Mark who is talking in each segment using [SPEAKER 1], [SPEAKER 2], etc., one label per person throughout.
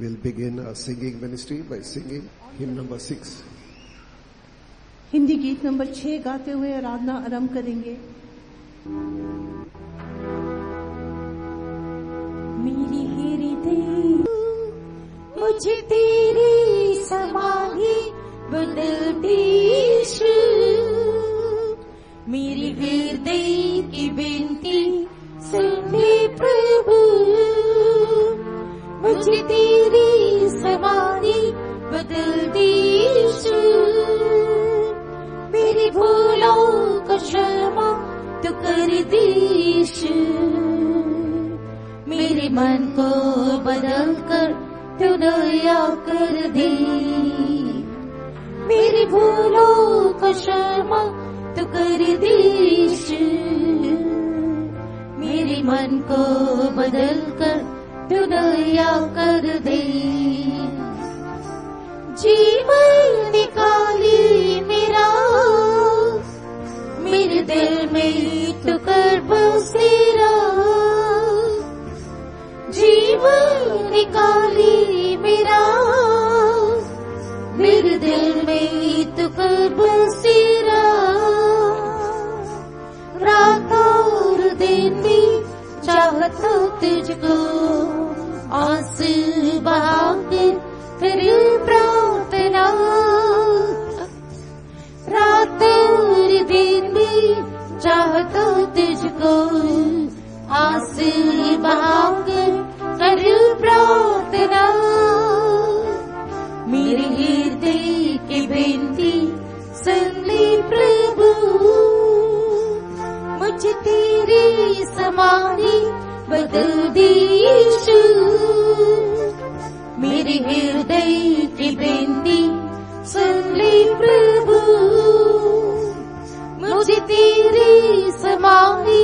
[SPEAKER 1] We'll begin our singing ministry by singing hymn number 6.
[SPEAKER 2] Hindi गीत number 6 गाते हुए आराधना आरंभ करेंगे। मेरी हृदय मुझे तेरी समाधि बदलती यीशु, मेरी हृदय की विनती सुन ले प्रभु, मुझे तेरी समाधि बदलती यीशु, मेरी भूलों को क्षमा तो कर दी यीशु, मेरे मन को बदल कर तू दया कर दे, मेरी भूलों को क्षमा तो कर दी यीशु, मेरे मन को बदल कर तू दया कर दे, जीवन निकाली मेरा, मेरे दिल में तू कर बसेरा, जीवन निकाली मेरा, मेरे दिल में तू कर बसेरा, रात और दिन भी चाहता तुझको, आंसू बहाकर फिर प्रार्थना, रात और दिन भी चाहता तुझको, आंसू बहाकर कर प्रार्थना, मेरे हृदय की विनती सुन ले प्रभु, मुझे तेरी समाधि बदल दे यीशु, मेरे हृदय की विनती सुन ले प्रभु, मुझे तेरी समाधि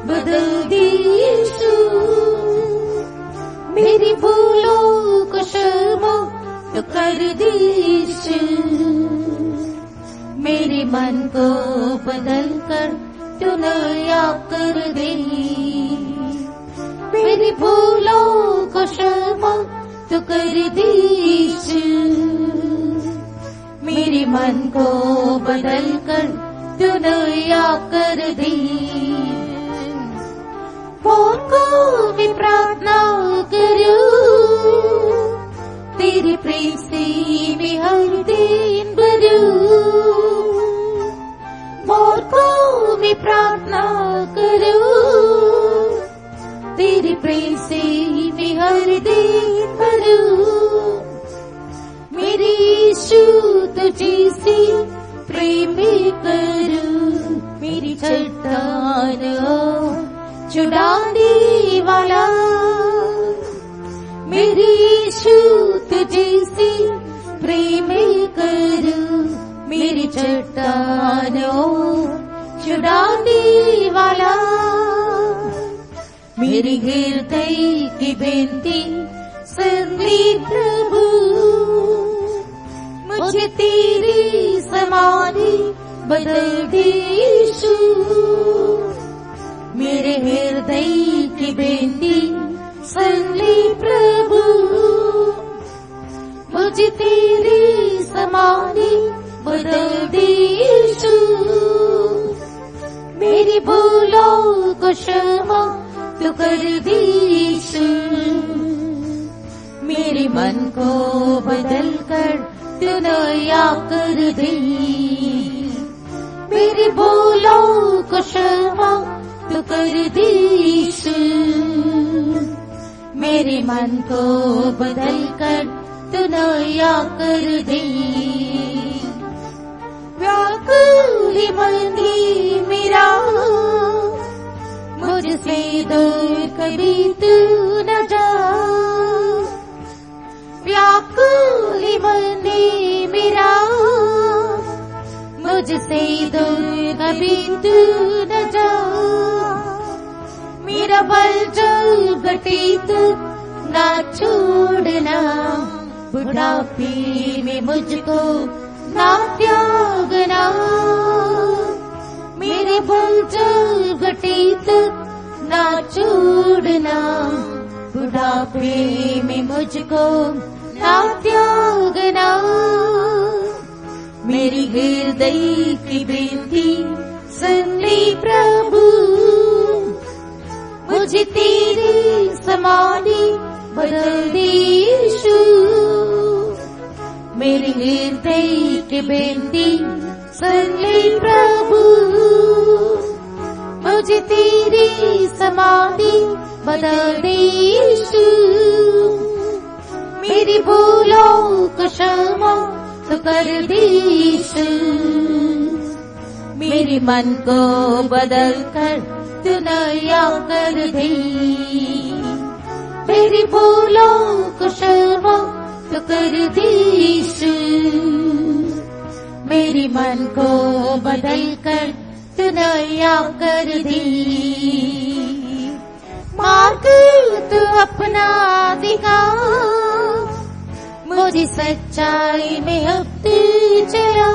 [SPEAKER 2] बदल दे यीशु, मेरी भूलों को क्षमा तो कर दे यीशु, मेरे मन को बदल कर तू नया कर दे, मेरी भूलों को क्षमा तो कर दे यीशु, मेरे मन को बदल कर तू नया कर दे, कौन को भी प्रार्थना करूं, तेरे प्रेम से मैं हर दिन भरूं, कौन को भी प्रार्थना करूं, तेरे प्रेम से मैं हर दिन भरूं, मेरे यीशु तुझे से प्रेम करूं, मेरी चट्टान छुड़ाने वाला, मेरे यीशु तुझे से प्रेम करूं, मेरी चट्टान छुड़ाने वाला, मेरे हृदय की विनती सुन ले प्रभु, मुझे तेरी समाधि बदल दे यीशु, मेरे हृदय की विनती सुन ले प्रभु, मुझे तेरी समाधि बदल दे यीशु, मेरी भूलों को क्षमा तो कर दे यीशु, मेरे मन को बदल कर तू नया कर दे, मेरी भूलों को क्षमा तो कर दे यीशु, मेरे मन को बदल कर तू नया कर दे, व्याकुल मंदी मेरा, मुझसे दूर कभी तू न जा, व्याकुल मंदी मेरा, मुझसे दूर कभी तू न जा, मेरा बल जल घटे तू ना छोड़ना, बुढ़ापे में मुझको ना त्यागना, मेरे बल जल घटे तू ना छोड़ना, बुढ़ापे में मुझको ना त्यागना। मेरी हृदय की बेनती सुन ले प्रभु, मुझे तेरे समाने बदल दे यीशु। मेरी हृदय की बेनती सुन ले प्रभु, मुझे तेरे समाने बदल दे यीशु। मेरी भूलों को क्षमा तो कर दे यीशु। मेरे मन को बदल कर तू नया कर दे। मेरी भूलों को क्षमा तो कर दे यीशु। मेरे मन को बदल कर तू नया कर दे। मार्ग तू अपना दिखा, मुझे सच्चाई में अब तू चला।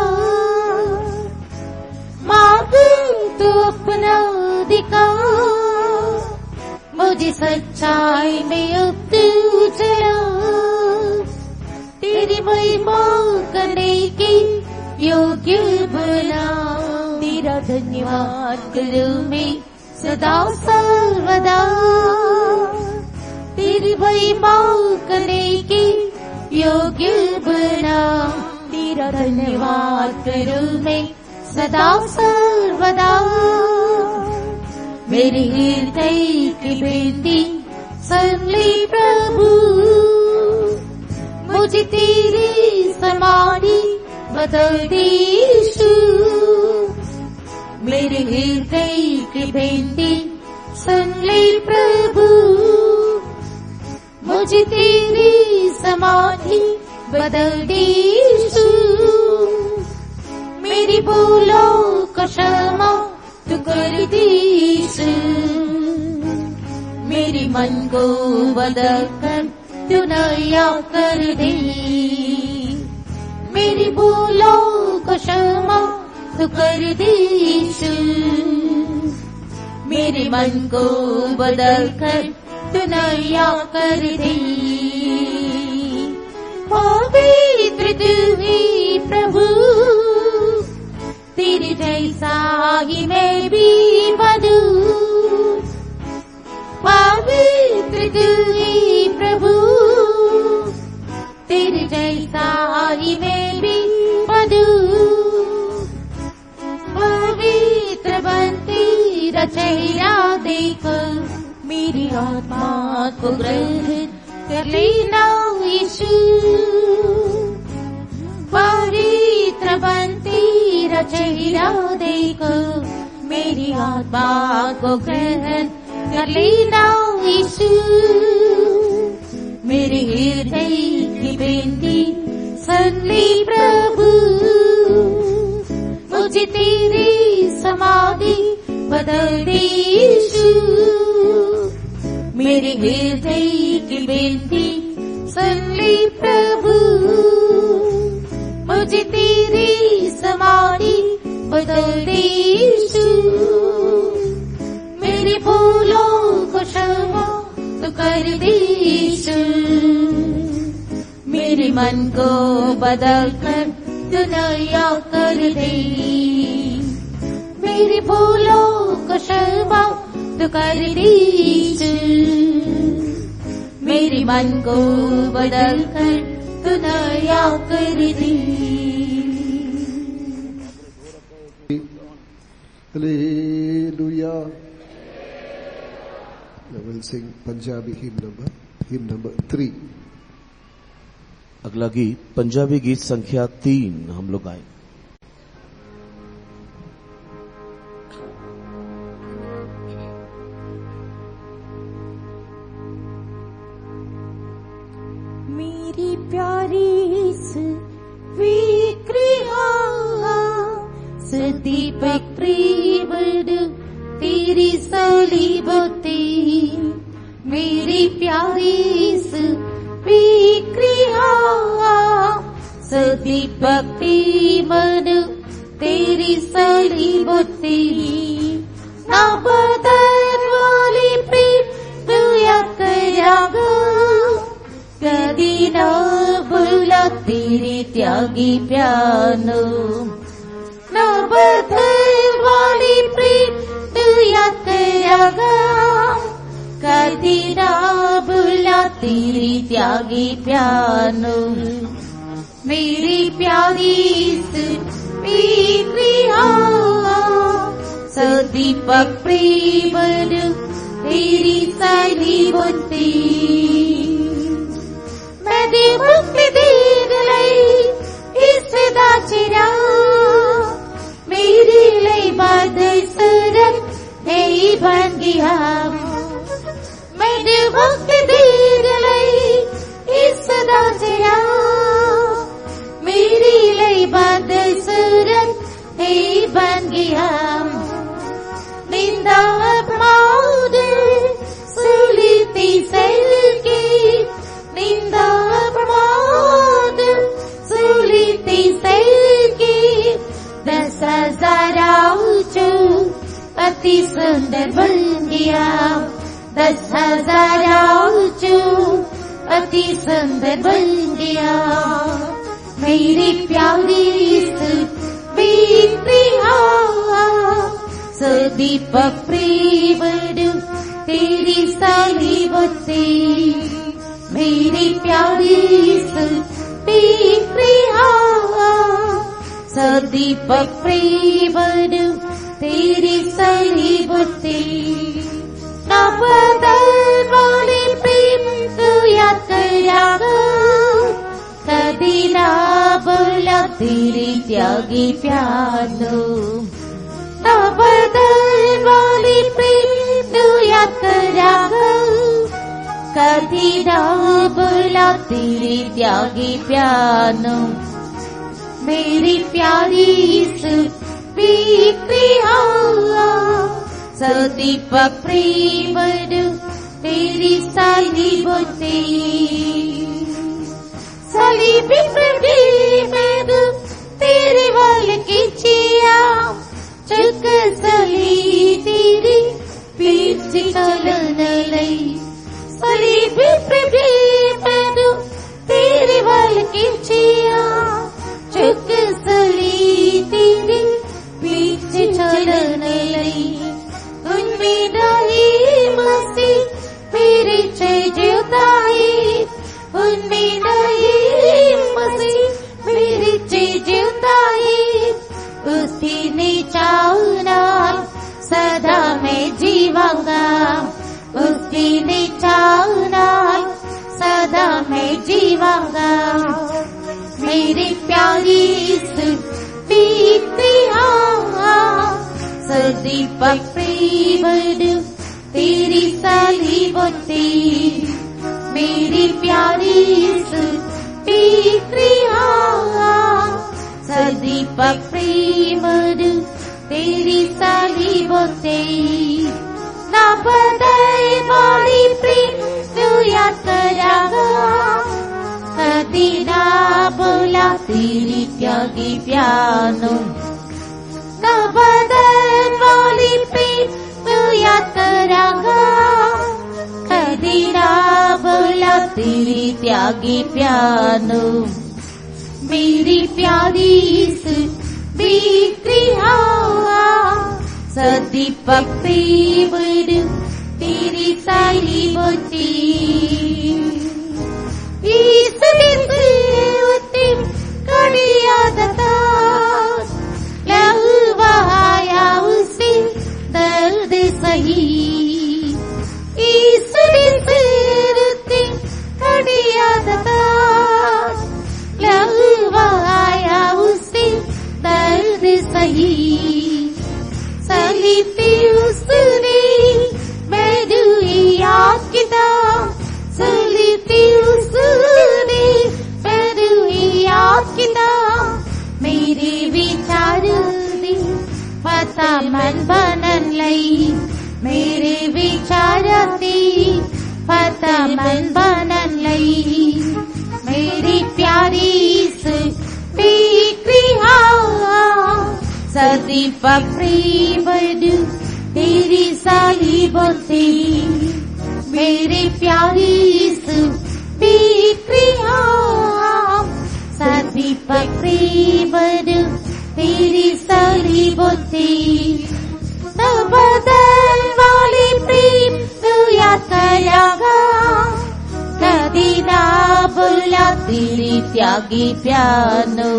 [SPEAKER 2] मार्ग तू अपना दिखा, मुझे सच्चाई में अब तू चला। तेरी महिमा करने की योग्य बना। तेरा धन्यवाद करूं मैं सदा सर्वदा। तेरी महिमा करने की योग्य बना। तेरा धन्यवाद करूं मैं सदा सर्वदा। मेरे हृदय की बेनती सुन ले प्रभु, मुझे तेरी समाने बदल दे यीशु। मेरे हृदय की बेनती सुन ले प्रभु, मुझे तेरी समाने बदल दे यीशु। मेरी भूलों को क्षमा तू कर दे यीशु। मेरे मन को बदल कर तू नया कर दे। मेरी भूलों को क्षमा तू कर दे यीशु। मेरे मन को बदल कर तू नया कर दे। पवित्र तू ही प्रभु, तेरे जैसा ही मैं भी बनूं। पवित्र तू ही प्रभु, तेरे जैसा ही मैं भी बनूं। पवित्र बनते तेरा चेहरा देखकर मेरी आत्मा को ग्रहण कर लेना यीशु। पवित्र बन तेरा चेहरा देखकर मेरी आत्मा को ग्रहण कर लेना यीशु। मेरे हृदय की बेनती सुन ले प्रभु, मुझे तेरी समाधि बदल दे यीशु। मेरे हृदय की बेनती सुन ले प्रभु, मुझे तेरी समाधि बदल दे यीशु। मेरी भूलों को क्षमा तो कर दे यीशु। मेरे मन को बदल कर तू नया कर दे। मेरी भूलों को क्षमा तो कर दे यीशु। मेरे मन को बदल कर तू नया कर दे।
[SPEAKER 1] Hallelujah. Now we'll sing Punjabi hymn number 3.
[SPEAKER 3] अगला गीत पंजाबी गीत संख्या 3 हम लोग गाएं।
[SPEAKER 2] मेरी प्यारी इस विक्रिया सदीपक प्रीवड तेरी सलीबते। मेरी प्यारी इस विक्रिया सदीपक प्रीवड तेरी सलीबते। ना बदल वाली प्रेम तू या करा कदी न भूला तेरे त्यागी प्यानो न बदल वाली प्रेम तू याद करेगा कदी न भूला तेरे त्यागी प्यानो मेरी प्यारी प्रिया सदीपक प्रेमद तेरी साली बुद्धि मेरे मुक्ति दीन लई इस दाचिरा मेरी लई बाद सरक नहीं बन गया मेरे मुक्ति दीन लई इस दाचिरा मेरी लई बाद सरक नहीं बन गया निंदा अपमान सुलीती सैलकी निंदा अपमान सुलीती सैलकी 10,000 ऊंचो अति सुंदर बन गया 10,000 ऊंचो अति सुंदर बन गया मेरी प्यारी प्रिया सदीपक प्रेमद तेरी साली बुद्धि मेरी प्यारी प्रिया सदीपक प्रेमद तेरी साली बुद्धि न बदल वाले प्रेम तू याद करेगा कदी न भूला तेरी त्यागी प्यानो न बदल वाली प्रेम तू याद करेगा कदी न भूला तेरी त्यागी प्यानो मेरी प्यारी प्रिया सदीपक प्रेमद तेरी साली बुद्धि साली प्रेमद तेरे वाल की चिया चुक सली तेरी पीठ चलन लई साली प्रेमद तेरे वाल की चिया चुक सली तेरी पीठ चलन लई उनमें नहीं मस्ती मेरी चेताई उनमें नहीं मस्ती मेरी चेताई उसकी निचाउना सदा मैं जीवांगा उसकी निचाउना सदा मैं जीवांगा मेरी प्यारी प्रिया सदीपक प्रेमद तेरी साली बुद्धि मेरी प्यारी प्रिया सदीपक प्रेमद तेरी साली बुद्धि न बदल वाली प्रेम तू याद करेगा कदी न भूला तेरी त्यागी प्यानो न बदल वाली प्रेम तू याद करेगा कदी न भूला तेरी त्यागी प्यानो मेरी प्यारी प्रिया सदीपक प्रेमद तेरी साली बुद्धि इस उत्तम कड़िया दता लहवाया उसे दर्द सही इस उत्तम कड़िया दता लहवाया उसे दर्द सही सलीपी उसने मैं याद किताब सलीपी उसने मैं याद किताब मेरे विचार दे पता मन बनन लई मेरे विचार दे पता मन बनन लई मेरी प्यारी प्रिया सदीपक प्रेमद तेरी साली बुद्धि मेरी प्यारी प्रिया पकड़ी बदू तेरी सलीबों से तो बदल वाली प्रेम तू याद करेगा कभी ना भूला तेरी त्यागी प्यानो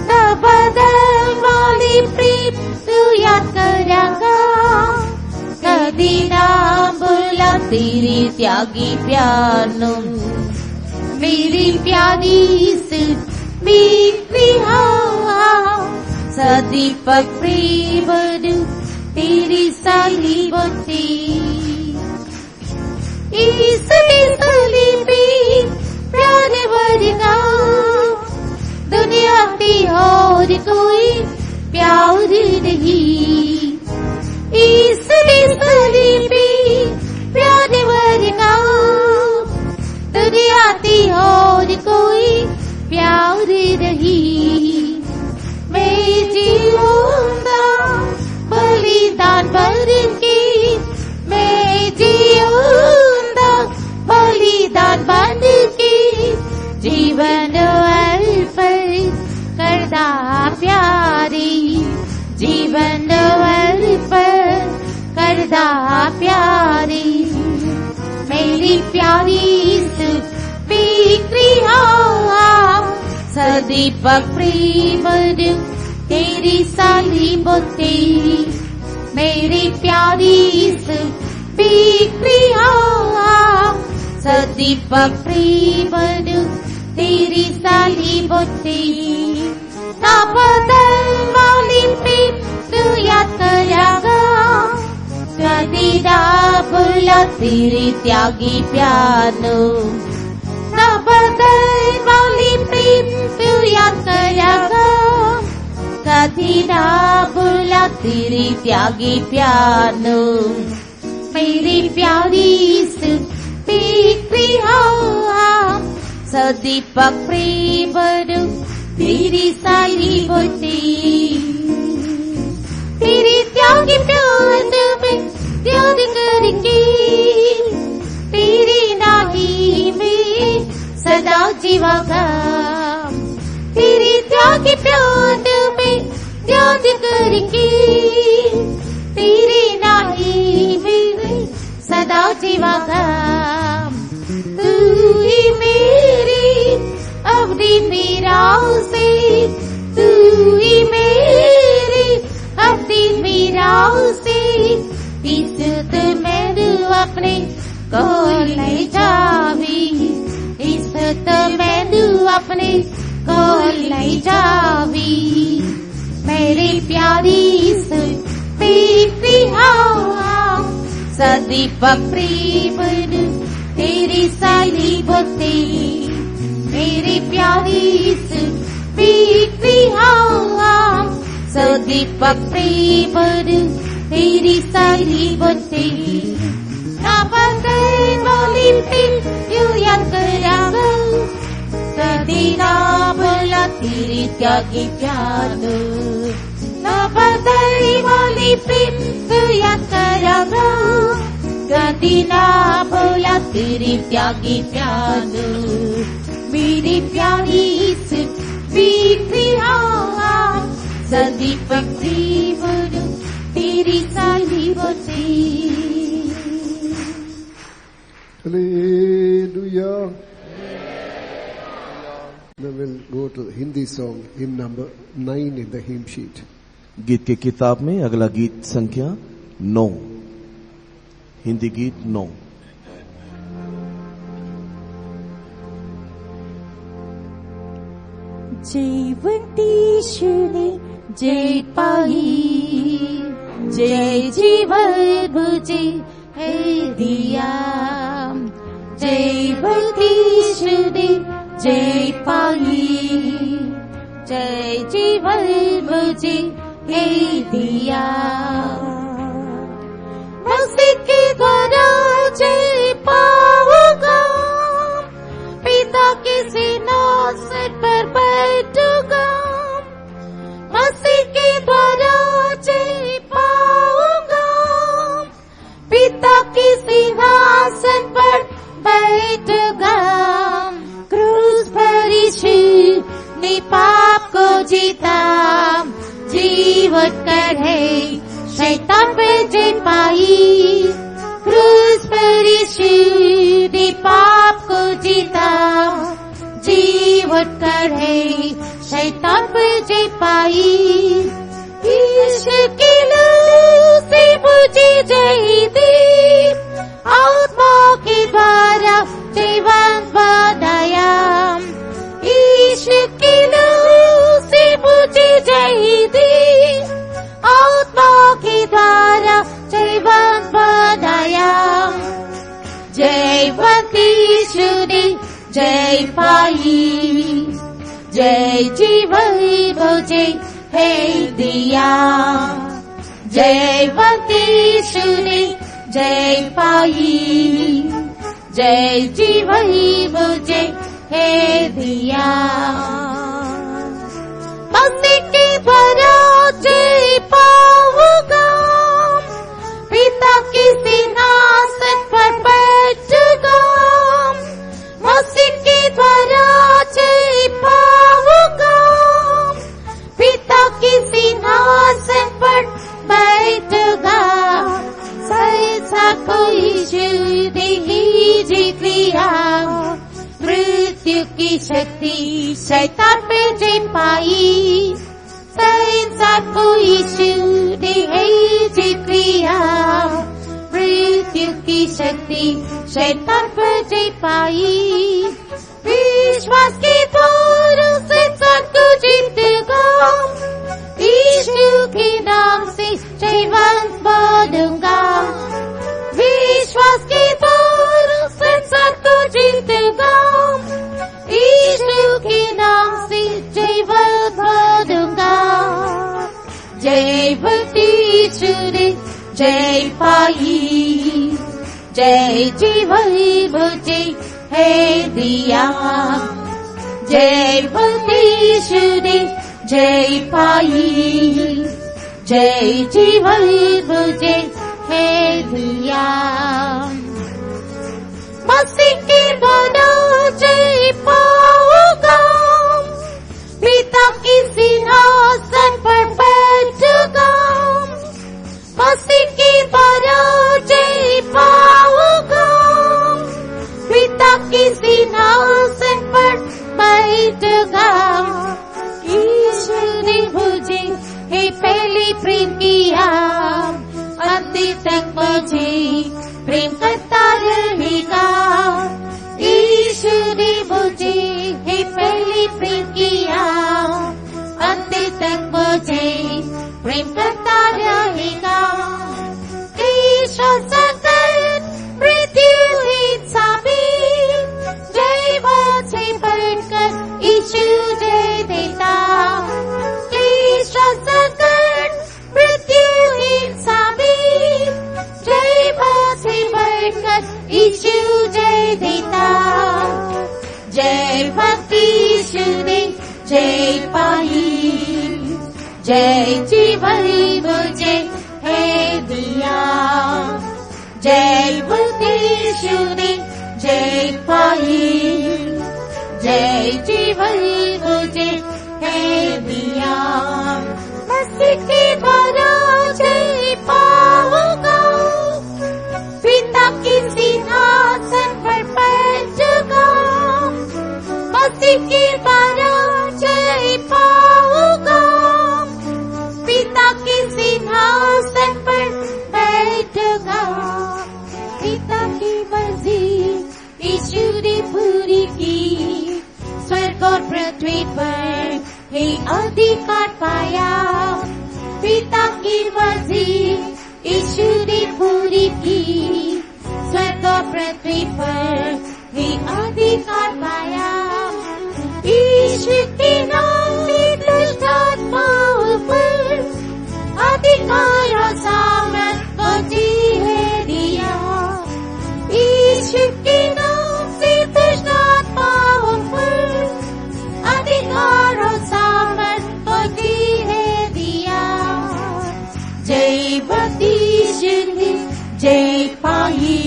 [SPEAKER 2] तो बदल वाली प्रेम तू याद करेगा कभी ना भूला तेरी त्यागी प्यानो मेरी प्यारी बिखरी हवा सदीपक प्रेम तेरी सलीबों से इस सलीबी प्यार वर्गा दुनिया की और कोई प्यार नहीं इस सलीबी प्यार वर्गा दुनिया की और कोई प्यार नहीं मैं जीऊंगा बलिदान भर के मैं जीऊंगा बलिदान बन के जीवन अर्पण करदा प्यारी जीवन अर्पण करदा प्यारी मेरी प्यारी बिखरी हवा सदीपक प्रेम तेरी सलीबों से मेरी प्यारी बिखरी हवा सदीपक प्रेम तेरी सलीबों से ना बदल वाली प्रेम तू याद करेगा कभी ना भूला तेरी त्यागी प्यानो ना बदल वाली प्रेम तू याद करेगा कभी ना भूला तेरी त्यागी प्यानो मेरी प्यारी बिखरी हवा सदीपक प्रेम तेरी सलीबों से तेरी त्यागी प्यार में त्याग करके तेरी नाही में सदा जीवागा तेरी त्यागी प्यार में त्याग करके तेरी नाही में सदा जीवागा तू ही मेरी अपनी मीरा से तू ही मेरी अपनी मीरा से इस मैंने अपने को ले जावी इस मैंने अपने को ले जावी मेरी प्यारी बिखरी हवा सदीपक प्रेम तेरी सलीबों से मेरी प्यारी बिखरी हवा सदीपक प्रेम तेरी सलीबों से ना बदल वाली प्रेम तू याद करेगा कभी ना भूला तेरी त्यागी प्यानो ना बदल वाली प्रेम तू याद करेगा कभी ना भूला तेरी त्यागी प्यानो मेरी प्यारी बिखरी हवा सदीपक प्रेम तेरी सलीबों से
[SPEAKER 1] Hallelujah. Now we'll go to the Hindi song, hymn number 9 in the hymn sheet.
[SPEAKER 3] गीत के किताब में अगला गीत संख्या 9 हिंदी गीत 9
[SPEAKER 2] जीवंती ने जय पाई जय जीवन मुझे है दिया जयवती ने जय पाई जय जीवन मुझे है दिया मसीह के द्वारा जय पाऊंगा पिता के सिंहासन पर बैठूंगा मसीह के द्वारा जय पाऊंगा पिता के सिंहासन पर बैठूंगा क्रूस पर यीशु ने पाप को जीता, जीवित कर है शैतान पे जय पाई। क्रूस पर यीशु ने पाप को जीता, जीवित कर है शैतान पे जय पाई। यीशु के लहू से मुझे जय दी, आत्मा के द्वारा जीवन बनाया। यीशु के लहू से मुझे जय दी, आत्मा के द्वारा जीवन बनाया। जयवंत यीशु ने जय पाई, जय जीवन मुझे है दिया। जयवंत यीशु ने जय पाई, जय जीवन मुझे है दिया। मसीह के द्वारा जय पाऊंगा, पिता के सिंहासन पर बैठूंगा। मसीह के द्वारा जय पाऊंगा, पिता के सिंहासन पर बैठूंगा। संसार को यीशु ने ही जीत लिया, मृत्यु की शक्ति शैतान पे जय पाई। संसार को यीशु ने ही जीत लिया, मृत्यु की शक्ति शैतान पे जय पाई। विश्वास के द्वारा संसार को जीतूंगा, यीशु के नाम से जयवंत बनूंगा। विश्वास के द्वारा संसार को जीतूंगा, यीशु के नाम से जयवंत बनूंगा। जयवंत यीशु ने जय पाई, जय जीवन मुझे है दिया। जयवंत यीशु ने जय पाई, जय जीवन मुझे है दिया। मसीह के द्वारा जय पाऊंगा, पिता के सिंहासन पर बैठूंगा। मसीह के द्वारा जय पाऊंगा, पिता के सिंहासन पर बैठूंगा। यीशु ने मुझे हे पहले प्रेम किया, अंत तक मुझे प्रेम करता रहेगा। यीशु ने मुझे हे पहले प्रेम किया, अंत तक मुझे प्रेम करता रहेगा। ईश्वर संकट मृत्यु हिंसा में जयवंत से बढ़कर यीशु जय देता। ईश्वर संकट मृत्यु हिंसा में जयवंत से बढ़कर यीशु जय देता। जयवंत यीशु ने जय पाई, जय जीवन मुझे है दिया। जयवंत यीशु ने जय पाई, जय जीवन मुझे है दिया। मसीह के द्वारा जय पाऊंगा, पिता के सिंहासन पर बैठूंगा। मसीह के द्वारा जय पाऊंगा, पिता के सिंहासन पर बैठूंगा। पिता की मर्जी यीशु ने पूरी की, स्वर्ग और पृथ्वी पर हे अधिकार पाया। पिता की मर्जी यीशु ने पूरी की, स्वर्ग और पृथ्वी पर हे अधिकार पाया। यीशु के नाम से दुष्ट आत्माओं पर अधिकार और सामर्थ है दिया। यीशु के नाम से दुष्ट आत्माओं पर अधिकार और सामर्थ है दिया। जयवंत यीशु ने जय पाई,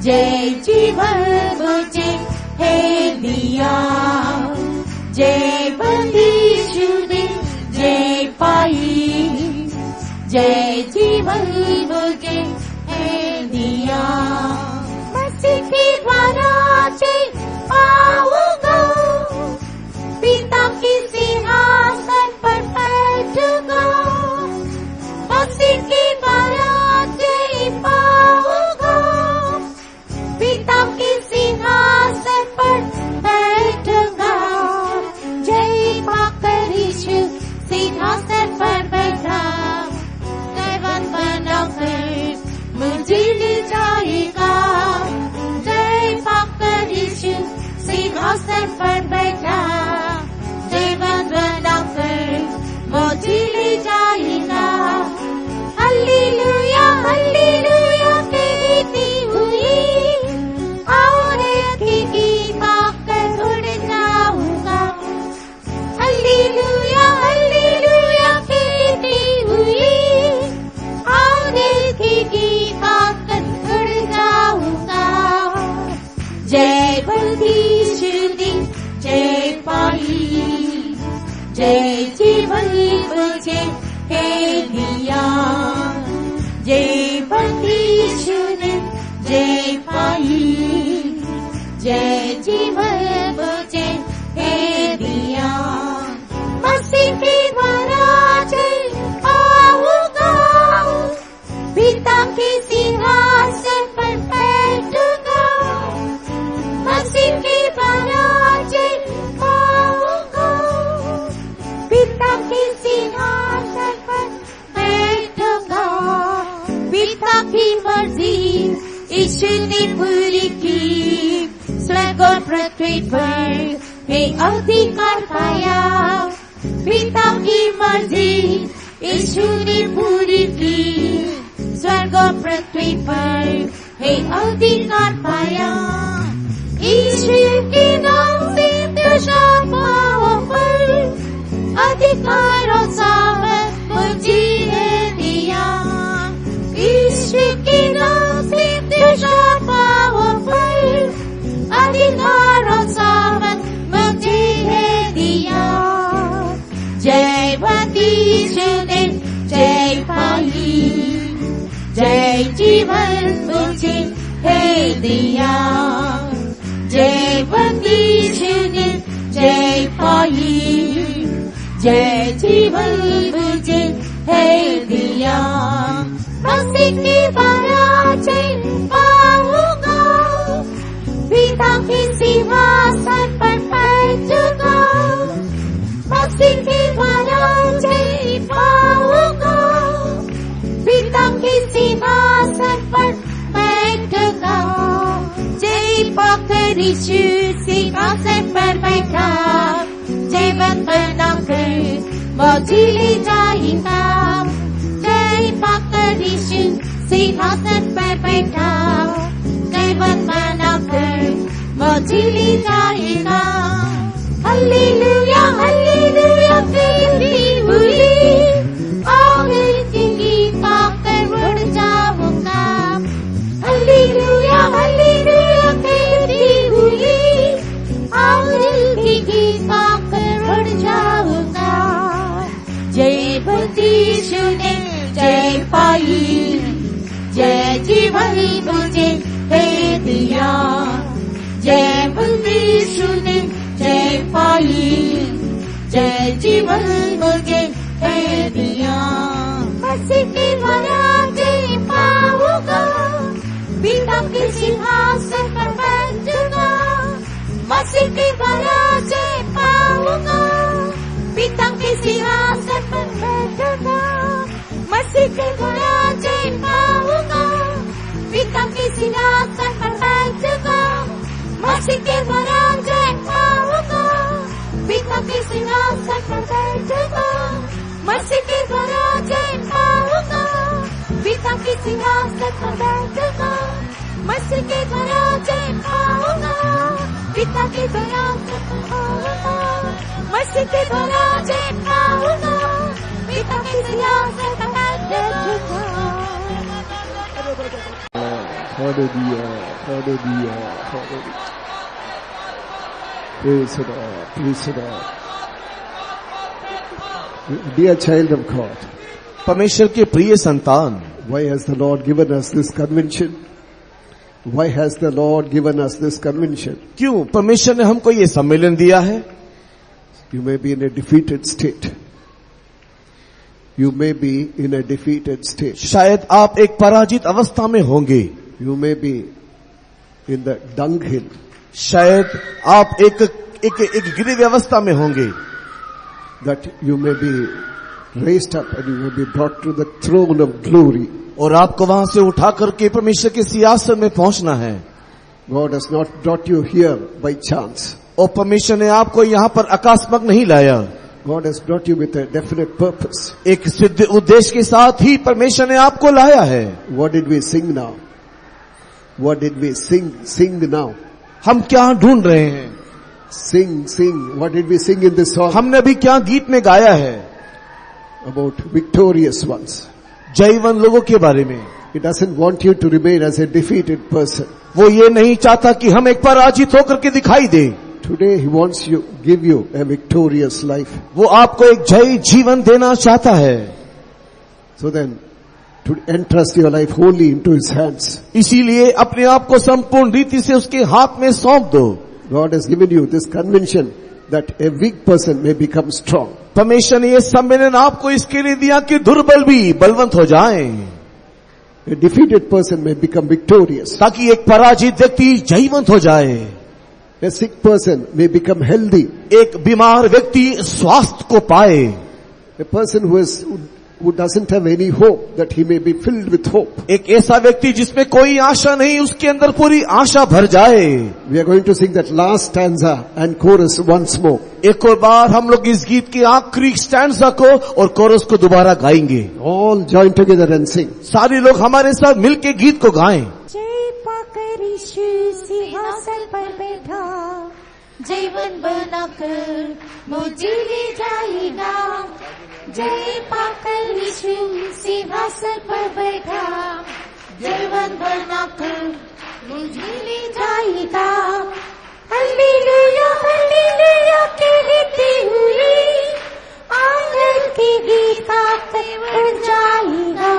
[SPEAKER 2] जय जीवन मुझे है दिया। जय बंदीशुदे जय पाई जय जीवन मुझे है दिया मसीह के द्वारा जय पाऊंगा पिता के सिंहासन पर बैठूंगा मसीह के द्वारा जय पाऊंगा पिता के सिंहासन पर बैठूंगा जय पाकर यीशु सिंहासन पर बैठा दैवत बनाकर मुझे ले जाएगा जय पाकर यीशु सिंहासन पर बैठा दैवत बनाकर मुझे ले जाएगा हालेलुया हालेलुया कहती हुई और की पाकर उड़ जाऊंगा हालेलुया हालेलुया कहती हुई और की पाकर उड़ जाऊंगा जय बंदीशुदे जय पाई जय जीवन मुझे है दिया जय बंदीशुदे जय पाई जय जीवन मुझे है दिया मसीह के द्वारा जय पाऊंगा पिता के सिंहासन पर बैठूंगा मसीह के द्वारा जय पाऊंगा पिता के सिंहासन पर बैठूंगा पिता की मर्जी यीशु ने पूरी की स्वर्ग और पृथ्वी पर हे अधिकार पाया पिता की मर्जी यीशु ने पूरी की स्वर्ग और पृथ्वी पर हे अधिकार पाया यीशु के नाम से दशाओं पर अधिकार और सामर्थ मुझे है दिया यीशु के नाम से दशाओं पर अधिकार और सामर्थ मुझे है दिया जय बंदीशुदे जय पाई जय जीवन मुझे है दिया जय बंदीशुदे जय पाई जय जीवन मुझे है दिया मसीह के द्वारा जय पाऊंगा पिता के सिंहासन पर बैठूंगा मसीह के द्वारा जय पाऊंगा पिता के सिंहासन पर बैठूंगा जय पाकर यीशु सिंहासन पर बैठा जीवन बनाकर मुझे ले जाएगा जय पाकर यीशु सिंहासन पर बैठा जीवन बनाकर मुझे ले जाएगा हालेलुया हालेलुया कहती हुई और की पाकर उड़ जाऊंगा हालेलुया हालेलुया कहती हुई और की पाकर उड़ जाऊंगा जय बंदीशुदे जय पाई जय जीवन मुझे है दिया जय बंदीशुदे जय पाई जय जीवन मुझे है दिया मसीह के द्वारा जय पाऊंगा पिता के सिंहासन पर बैठूंगा मसीह के द्वारा जय पाऊंगा पिता के सिंहासन पर बैठूंगा मसीह के द्वारा जय पाऊंगा पिता के सिंहासन पर बैठूंगा मसीह के द्वारा जय पाऊंगा पिता के सिंहासन पर बैठूंगा मसीह के द्वारा जय पाऊंगा पिता के सिंहासन पर बैठूंगा मसीह के द्वारा जय पाऊंगा पिता के द्वारा जय पाऊंगा मसीह के द्वारा जय पाऊंगा पिता के सिंहासन पर बैठूंगा
[SPEAKER 1] Hallelujah, hallelujah, hallelujah. Praise the Lord. Praise the Lord. Dear child of God,
[SPEAKER 3] परमेश्वर के प्रिय संतान,
[SPEAKER 1] why has the Lord given us this convention? Why has the Lord given us this convention?
[SPEAKER 3] क्यों परमेश्वर ने हमको ये सम्मेलन दिया है?
[SPEAKER 1] You may be in a defeated state. You may be in a defeated state.
[SPEAKER 3] शायद आप एक पराजित अवस्था में होंगे.
[SPEAKER 1] You may be in the dunghill.
[SPEAKER 3] शायद आप एक गिरी हुई अवस्था में होंगे.
[SPEAKER 1] That you may be raised up and you may be brought to the throne of glory.
[SPEAKER 3] और आपको वहां से उठा करके परमेश्वर के सिंहासन में पहुंचना है.
[SPEAKER 1] God has not brought you here by chance.
[SPEAKER 3] और परमेश्वर ने आपको यहाँ पर अकस्मात नहीं लाया.
[SPEAKER 1] God has brought you with a definite purpose.
[SPEAKER 3] एक सिद्ध उद्देश्य के साथ ही परमेश्वर ने आपको लाया है.
[SPEAKER 1] What did we sing now? What did we sing now?
[SPEAKER 3] हम क्या ढूंढ रहे हैं?
[SPEAKER 1] Sing. What did we sing in this song?
[SPEAKER 3] हमने अभी क्या गीत में गाया है?
[SPEAKER 1] About victorious ones.
[SPEAKER 3] जयवन लोगों के बारे में.
[SPEAKER 1] It doesn't want you to remain as a defeated person.
[SPEAKER 3] वो ये नहीं चाहता कि हम एक पराजित होकर के दिखाई दे.
[SPEAKER 1] Today he wants you, give you a victorious life.
[SPEAKER 3] वो आपको एक जय जीवन देना चाहता है.
[SPEAKER 1] So then, to entrust your life wholly into his hands.
[SPEAKER 3] इसीलिए अपने आप को संपूर्ण रीति से उसके हाथ में सौंप दो.
[SPEAKER 1] God has given you this convention that a weak person may become strong.
[SPEAKER 3] परमेश्वर ने ये सम्मेलन आपको इसके लिए दिया कि दुर्बल भी बलवंत हो जाएं.
[SPEAKER 1] A defeated person may become victorious.
[SPEAKER 3] ताकि एक पराजित व्यक्ति जयवंत हो जाए.
[SPEAKER 1] A sick person may become healthy.
[SPEAKER 3] एक बीमार व्यक्ति स्वास्थ्य को पाए.
[SPEAKER 1] A person who doesn't have any hope, that he may be filled with hope.
[SPEAKER 3] एक ऐसा व्यक्ति जिसमें कोई आशा नहीं, उसके अंदर पूरी आशा भर जाए.
[SPEAKER 1] We are going to sing that last stanza and chorus once more.
[SPEAKER 3] एक और बार हम लोग इस गीत के आखिरी स्टैंजा को और कोरस को दोबारा गाएंगे.
[SPEAKER 1] All join together and sing.
[SPEAKER 3] सारे लोग हमारे साथ मिलके गीत को गाएं.
[SPEAKER 2] जय पाकर यीशु सिंहासन पर बैठा, जीवन बनाकर मुझे ले जाएगा. जय पाकर यीशु सिंहासन पर बैठा, जीवन बनाकर मुझे ले जाएगा. हालेलुया हालेलुया कहते हुए आंगन की गीता पर जाएगा.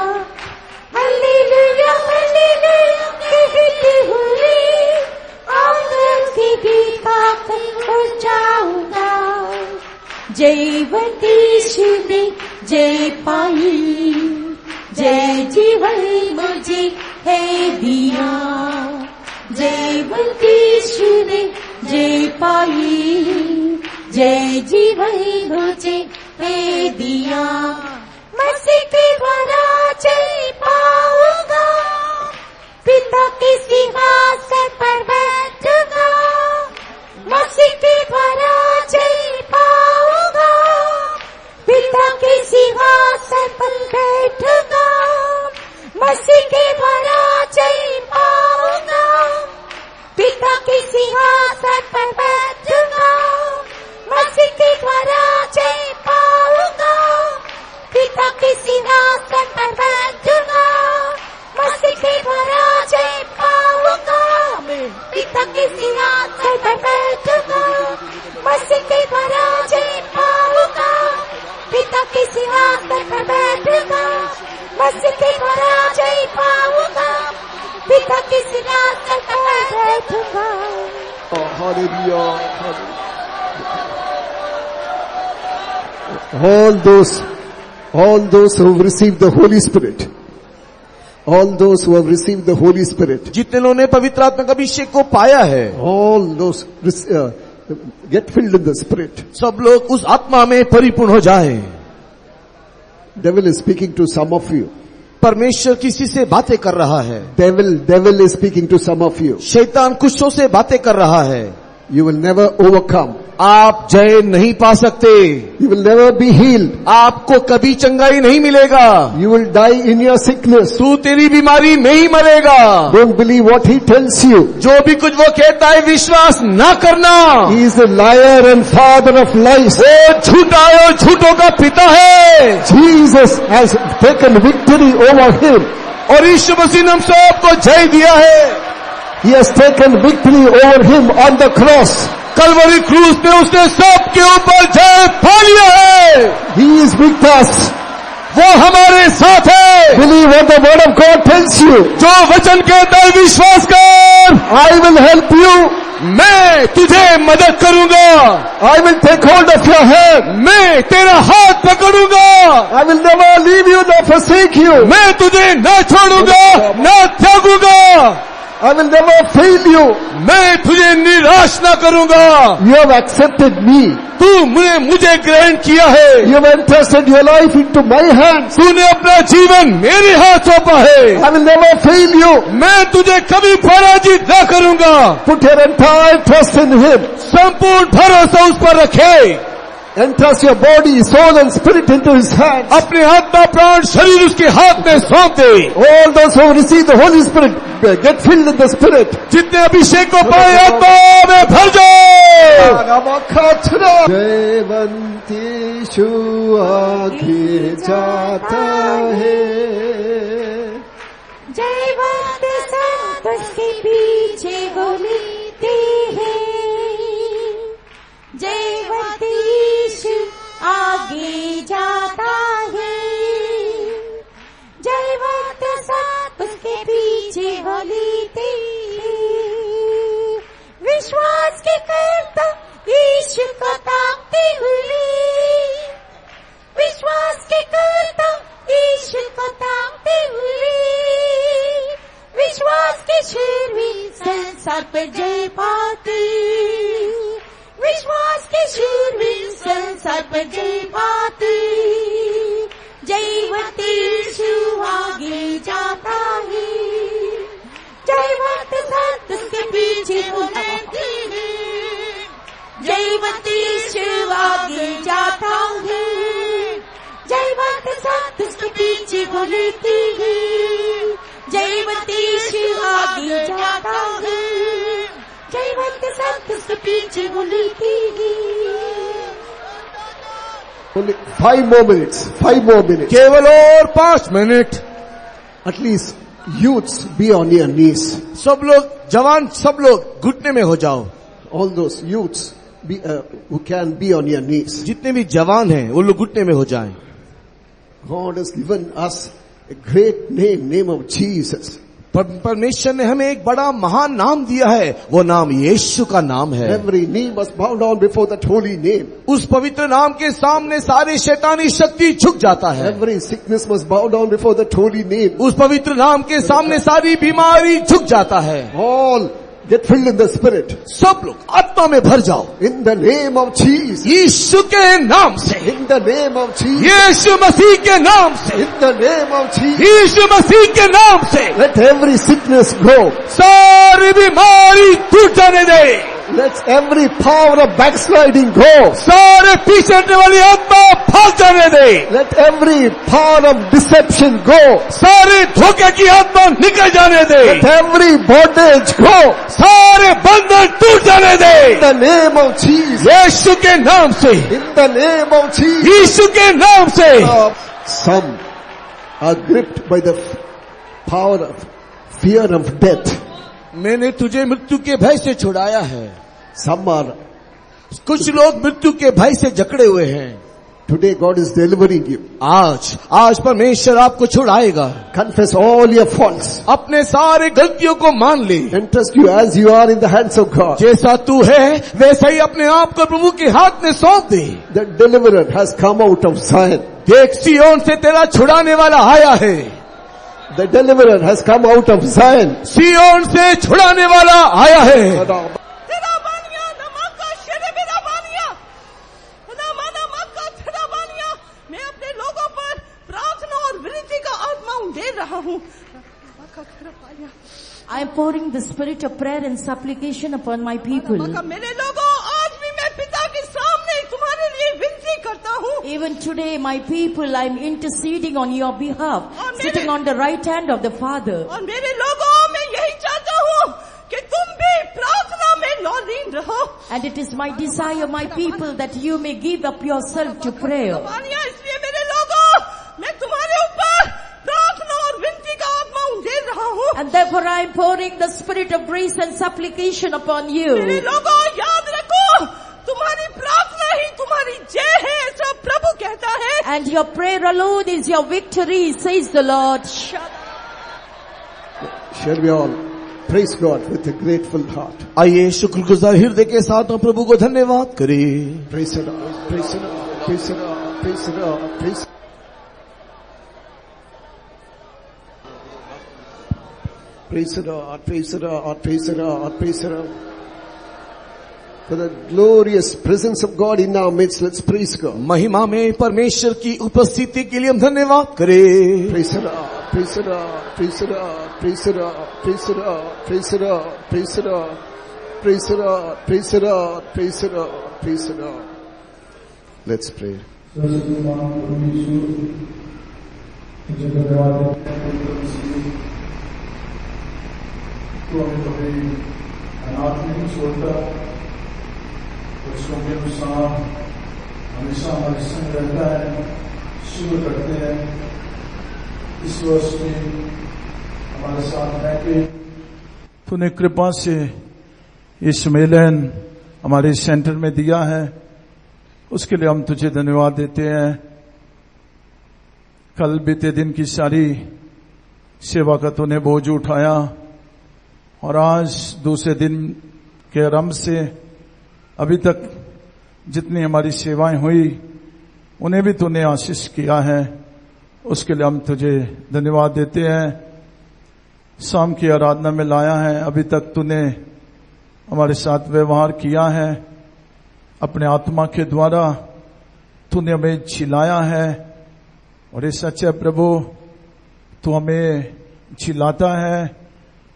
[SPEAKER 2] हालेलुया हालेलुया कहते हुए आंगन की गीता पर जाऊंगा. जयवंत यीशु ने जय पाई, जय जीवन मुझे है दिया. जयवंत यीशु ने जय पाई, जय जीवन मुझे है दिया. मसीह के द्वारा जय पाऊंगा, पिता के सिंहासन पर बैठूंगा. मसीह के द्वारा जय पाऊंगा, पिता के सिंहासन पर बैठूंगा. मसीह के द्वारा जय पाऊंगा, पिता के सिंहासन पर बैठूंगा. मसीह के द्वारा जय पाऊंगा, पिता के सिंहासन पर बैठूंगा. मसीह के द्वारा जय पाऊंगा, पिता के सिंहासन पर बैठूंगा. मसीह के द्वारा जय पाऊंगा, पिता के सिंहासन पर बैठूंगा. मसीह के द्वारा जय पाऊंगा, पिता के सिंहासन पर बैठूंगा.
[SPEAKER 1] Oh, hallelujah. All those who have received the Holy Spirit, all those who have received the Holy Spirit,
[SPEAKER 3] जितने लोगों ने पवित्र आत्मा का अभिषेक को पाया है,
[SPEAKER 1] all those get filled in the Spirit.
[SPEAKER 3] सब लोग उस आत्मा में परिपूर्ण हो जाएं.
[SPEAKER 1] Devil is speaking to some of you.
[SPEAKER 3] परमेश्वर किसी से बातें कर रहा है.
[SPEAKER 1] Devil is speaking to some of you.
[SPEAKER 3] शैतान कुछों से बातें कर रहा है.
[SPEAKER 1] You will never overcome.
[SPEAKER 3] आप जय नहीं पा सकते.
[SPEAKER 1] You will never be healed.
[SPEAKER 3] आपको कभी चंगाई नहीं मिलेगा.
[SPEAKER 1] You will die in your sickness.
[SPEAKER 3] तू तेरी बीमारी में ही मरेगा.
[SPEAKER 1] Don't believe what he tells you.
[SPEAKER 3] जो भी कुछ वो कहता है विश्वास ना करना.
[SPEAKER 1] He is the liar and father of lies.
[SPEAKER 3] वो झूठा है और झूठों का पिता है.
[SPEAKER 1] Jesus has taken victory over him.
[SPEAKER 3] और यीशु मसीह ने हम सबको जय दिया है.
[SPEAKER 1] He has taken victory over him on the cross.
[SPEAKER 3] Kalvari क्रूस पे उसने सबके ऊपर जय पा लिया है।
[SPEAKER 1] He is with us.
[SPEAKER 3] वो हमारे साथ है।
[SPEAKER 1] Believe what the word of God tells you.
[SPEAKER 3] जो वचन के अंदर विश्वास कर।
[SPEAKER 1] I will help you.
[SPEAKER 3] मैं तुझे मदद करूंगा।
[SPEAKER 1] I will take hold of your hand.
[SPEAKER 3] मैं तेरा हाथ पकड़ूंगा।
[SPEAKER 1] I will never leave you nor forsake you.
[SPEAKER 3] मैं तुझे न छोड़ूंगा न त्यागूंगा।
[SPEAKER 1] I will never fail you.
[SPEAKER 3] मैं तुझे निराश न करूंगा।
[SPEAKER 1] You have accepted me.
[SPEAKER 3] तू मुझे ग्रहण किया है।
[SPEAKER 1] You have entrusted your life into my hands.
[SPEAKER 3] तूने अपना जीवन मेरे हाथ सौंपा है।
[SPEAKER 1] I will never fail you.
[SPEAKER 3] मैं तुझे कभी पराजित न करूंगा।
[SPEAKER 1] Put your entire trust in Him.
[SPEAKER 3] संपूर्ण भरोसा उस पर रखे।
[SPEAKER 1] Entrust your body, soul and spirit into His hands.
[SPEAKER 3] अपने आत्मा प्राण शरीर उसके हाथ में सौंप दे।
[SPEAKER 1] All those who receive the Holy Spirit, get filled in the Spirit.
[SPEAKER 3] जितने अभिषेक को पाए आत्मा में भर जाओ।
[SPEAKER 1] जयवंत यीशु आगे जाता है।
[SPEAKER 2] जयवंत संत उसके पीछे बोलते हैं। जयवंत यीशु आगे जाता है। जयवंत संत उसके पीछे बोलते हैं। विश्वास के करता यीशु को ताकते हुए। विश्वास के करता यीशु को ताकते हुए। विश्वास के शूरवीर संसार पर जय पाते। विश्वास के शूरवीर संसार पर जय पाते। जयवंत यीशु आगे जाता है। जयवंत संत उसके पीछे बोलते हैं। जयवंत यीशु आगे जाता है। जयवंत संत उसके पीछे बोलते हैं। जयवंत यीशु आगे जाता है। जयवंत संत उसके पीछे बोलते हैं।
[SPEAKER 1] Only 5 more minutes. 5 more minutes.
[SPEAKER 3] केवल और 5 minute.
[SPEAKER 1] At least youths be on your knees.
[SPEAKER 3] सब लोग जवान सब लोग घुटने में हो जाओ।
[SPEAKER 1] All those youths who can be on your knees.
[SPEAKER 3] जितने भी जवान हैं वो लोग घुटने में हो जाएं।
[SPEAKER 1] God has given us a great name of Jesus.
[SPEAKER 3] परमेश्वर ने हमें एक बड़ा महान नाम दिया है। वो नाम यीशु का नाम है।
[SPEAKER 1] Every knee must bow down before that holy name.
[SPEAKER 3] उस पवित्र नाम के सामने सारी शैतानी शक्ति झुक जाता है।
[SPEAKER 1] Every sickness must bow down before that holy name.
[SPEAKER 3] उस पवित्र नाम के सामने सारी बीमारी झुक जाता है।
[SPEAKER 1] All get filled in the Spirit.
[SPEAKER 3] सब लोग आत्मा में भर जाओ।
[SPEAKER 1] In the name of Jesus.
[SPEAKER 3] यीशु के नाम से।
[SPEAKER 1] In the name of Jesus.
[SPEAKER 3] यीशु मसीह के नाम से।
[SPEAKER 1] In the name of Jesus.
[SPEAKER 3] यीशु मसीह के नाम से।
[SPEAKER 1] Let every sickness go.
[SPEAKER 3] सारी बीमारी टूट जाने दे।
[SPEAKER 1] Let every power of backsliding go.
[SPEAKER 3] सारे पीछे हटने वाली आत्मा भाग जाने दे।
[SPEAKER 1] Let every power of deception go.
[SPEAKER 3] सारे धोखे की आत्मा निकल जाने दे।
[SPEAKER 1] Let every bondage go.
[SPEAKER 3] सारे बंधन टूट जाने दे।
[SPEAKER 1] In the name of Jesus.
[SPEAKER 3] यीशु के नाम से।
[SPEAKER 1] In the name of Jesus.
[SPEAKER 3] यीशु के नाम से।
[SPEAKER 1] Some are gripped by the power of fear of death.
[SPEAKER 3] मैंने तुझे मृत्यु के भय से छुड़ाया है।
[SPEAKER 1] Some are.
[SPEAKER 3] कुछ लोग मृत्यु के भय से जकड़े हुए हैं।
[SPEAKER 1] Today God is delivering you.
[SPEAKER 3] आज परमेश्वर आपको छुड़ाएगा।
[SPEAKER 1] Confess all your faults.
[SPEAKER 3] अपने सारे गलतियों को मान ले।
[SPEAKER 1] Entrust you as you are in the hands of God.
[SPEAKER 3] जैसा तू है वैसा ही अपने आप को प्रभु के हाथ में सौंप दे।
[SPEAKER 1] The deliverer has come out of Zion.
[SPEAKER 3] देख सिय्योन से तेरा छुड़ाने वाला आया है।
[SPEAKER 1] The deliverer has come out of Zion.
[SPEAKER 3] सिय्योन से छुड़ाने वाला आया है।
[SPEAKER 4] मैं अपने लोगों पर प्रार्थना और विनती का आत्मा दे रहा हूँ।
[SPEAKER 2] I am pouring the spirit of prayer and supplication upon my people.
[SPEAKER 4] मेरे लोगों, आज भी मैं पिता के सामने तुम्हारे लिए विनती करता हूँ।
[SPEAKER 2] Even today, my people, I am interceding on your behalf, sitting on the right hand of the Father.
[SPEAKER 4] और मेरे लोगों, मैं यही चाहता हूँ कि तुम भी प्रार्थना में लौलीन रहो।
[SPEAKER 2] And it is my desire, my people, that you may give up yourself to prayer.
[SPEAKER 4] इसलिए मेरे लोगों, मैं तुम्हारे ऊपर प्रार्थना और विनती का आत्मा दे रहा हूँ।
[SPEAKER 2] And therefore I am pouring the spirit of grace and supplication upon you.
[SPEAKER 4] मेरे लोगों, याद रखो
[SPEAKER 2] And your prayer alone is your victory, says the Lord.
[SPEAKER 1] Shall we all praise God with a grateful heart?
[SPEAKER 3] आइए शुक्रगुजार हृदय के साथ हम प्रभु को धन्यवाद करें.
[SPEAKER 1] Praise the Lord, praise the Lord, praise the Lord, praise the Lord, praise. Praise the Lord, praise the Lord, praise the Lord, praise the Lord. For the glorious presence of God in our midst, let's praise God.
[SPEAKER 3] महिमा में परमेश्वर की उपस्थिति के लिए हम धन्यवाद करें.
[SPEAKER 1] Praise the Lord, praise the Lord, praise the Lord, praise the Lord, praise the Lord, praise the Lord, praise the Lord, praise the Lord, praise the Lord, praise the Lord, praise the Lord. Let's pray.
[SPEAKER 5] तो हमें कभी अनाथ नहीं छोड़ता, बच्चों के अनुसार हमेशा हमारे संग रहता है. शुरू करते हैं इस वर्ष में हमारे साथ रहते. तूने कृपा से ये सम्मेलन हमारे सेंटर में दिया है, उसके लिए हम तुझे धन्यवाद देते हैं. कल बीते दिन की सारी सेवा का तूने बोझ उठाया और आज दूसरे दिन के आरंभ से अभी तक जितनी हमारी सेवाएं हुई उन्हें भी तूने आशीष किया है. उसके लिए हम तुझे धन्यवाद देते हैं. शाम की आराधना में लाया है, अभी तक तूने हमारे साथ व्यवहार किया है. अपने आत्मा के द्वारा तूने हमें झिलाया है और ये सच है प्रभु, तू हमें झिलाता है,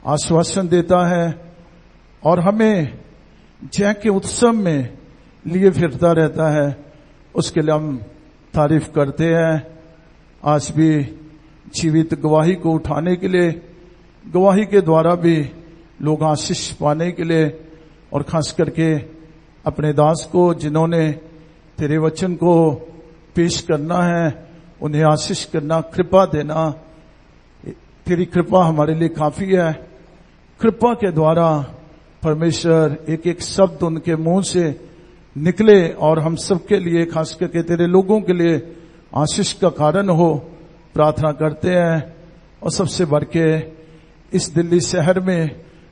[SPEAKER 5] आश्वासन देता है और हमें जय के उत्सव में लिए फिरता रहता है. उसके लिए हम तारीफ करते हैं. आज भी जीवित गवाही को उठाने के लिए, गवाही के द्वारा भी लोग आशीष पाने के लिए और खास करके अपने दास को जिन्होंने तेरे वचन को पेश करना है उन्हें आशीष करना, कृपा देना. तेरी कृपा हमारे लिए काफी है. कृपा के द्वारा परमेश्वर एक एक शब्द उनके मुंह से निकले और हम सबके लिए, खास करके तेरे लोगों के लिए आशीष का कारण हो, प्रार्थना करते हैं. और सबसे बढ़ के इस दिल्ली शहर में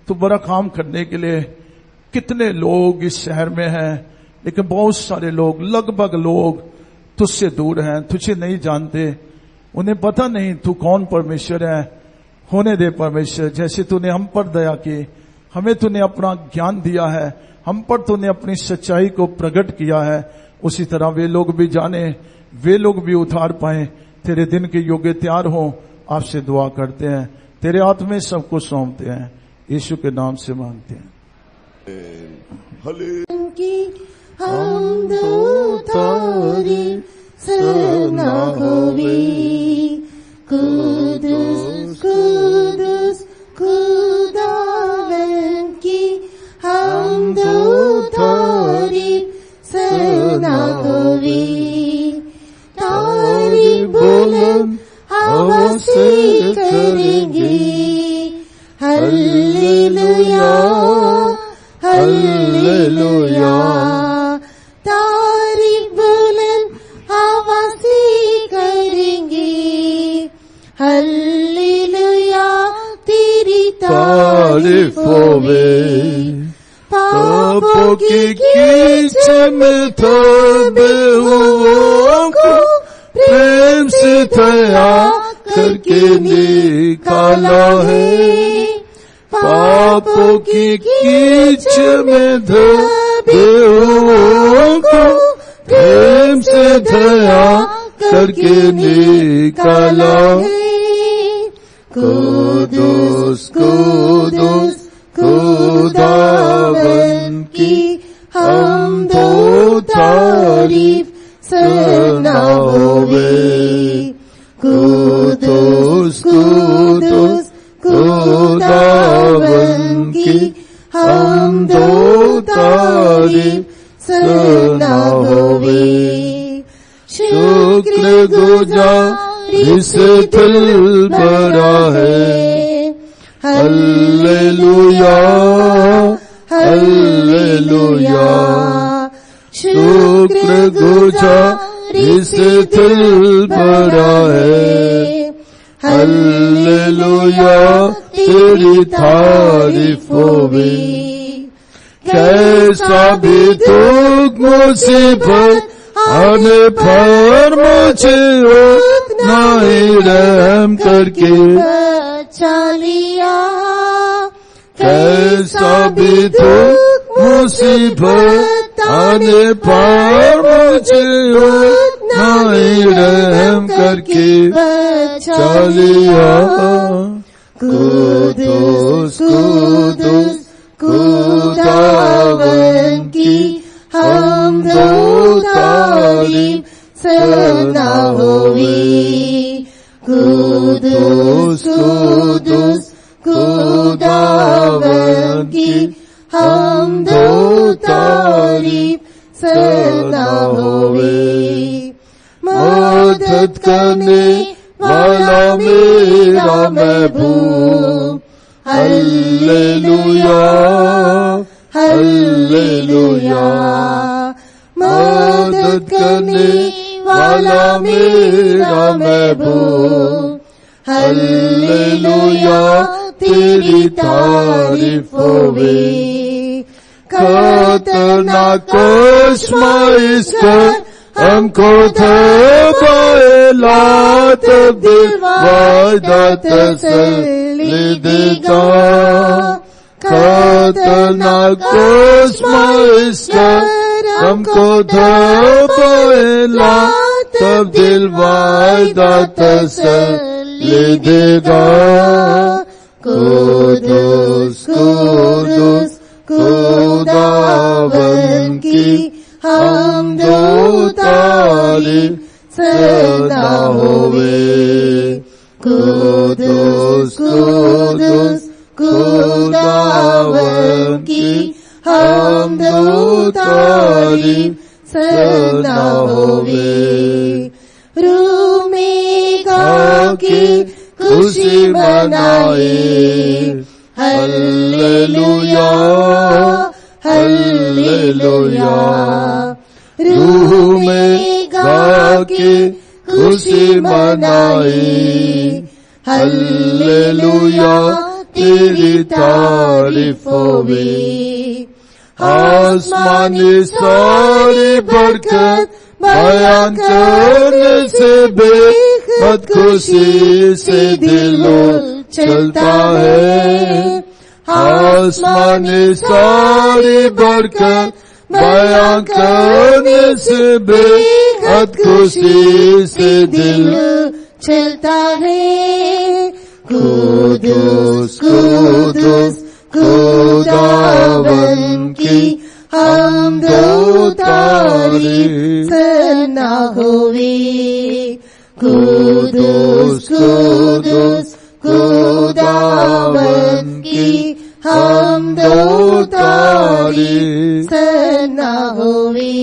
[SPEAKER 5] तू बड़ा काम करने के लिए, कितने लोग इस शहर में हैं लेकिन बहुत सारे लोग, लगभग लोग तुझसे दूर हैं, तुझे नहीं जानते, उन्हें पता नहीं तू कौन परमेश्वर है. होने दे परमेश्वर, जैसे तूने हम पर दया की, हमें तूने अपना ज्ञान दिया है, हम पर तूने अपनी सच्चाई को प्रकट किया है, उसी तरह वे लोग भी जाने, वे लोग भी उतार पाए, तेरे दिन के योग्य तैयार हों. आपसे दुआ करते हैं, तेरे हाथ में सबको सौंपते हैं, यीशु के नाम से मांगते हैं.
[SPEAKER 6] Kudus, Kudus, खुदावंद की हमद तारीफ सना होवे. तारीफ बुलंद आवाज़ से करेंगे, हालेलुया हालेलुया. तारीफ बुलंद आवाज़ से करेंगे, हालेलुया. तेरी तारीफ होवे. पापों की कीच में दबे हुओं को प्रेम से तैयार करके निकाला है. पापों की कीच में दबे हुओं को प्रेम से तैयार करके निकाला है. कुदुस कुदुस खुदावंद की हमद तारीफ सना होवे. कुदुस कुदुस खुदावंद की हमद तारीफ सना होवे. शुक्रगुजारी से दिल भरा है, हालेलुया हालेलुया. शुक्रगुजारी इससे दिल भरा है। हालेलुया तेरी तारीफ होवे। कैसा भी दुख मुसीबत आने पर मुझे उतना ही रहम करके
[SPEAKER 7] बचा लिया।
[SPEAKER 6] कैसा भी दुख मुसीबत आने पर मुझे उतना ही रहम करके बचा लिया। कुदुस कुदुस खुदावन की हमदो तारीफ सना होवे। कुदुस कुदुस खुदावन की हमदो तारीफ सना होवे। मदद करने वाला मेरा महबूब। Hallelujah hallelujah. मदद करने वाला मेरा महबूब। हालेलुया तेरी तारीफ होवे। खतरनाक आजमाइश कर हमको दबाएला, तब्दील वादा तसल्ली देगा। खतरनाक आजमाइश कर हमको दबाएला, तब्दील वादा तसल्ली देगा। कुदुस कुदुस खुदावन की हमदो तारीफ सना होवे। कुदुस कुदुस खुदावन की हमदो तारीफ सना होवे। रूह में गा के खुशी मनाए। Hallelujah hallelujah. रूह में गा के खुशी मनाए। हालेलुया तेरी तारीफ होवे। आसमानी सारी बरकत बयान करने से बेहद खुशी से दिल चलता है। आसमानी सारी बरकत बयान करने से बेहद खुशी से दिल
[SPEAKER 7] चलता है।
[SPEAKER 6] कुदुस कुदुस खुदावन की हमदो तारीफ
[SPEAKER 7] सना होवे।
[SPEAKER 6] कुदुस कुदुस खुदावन की हमदो तारीफ
[SPEAKER 7] सना होवे।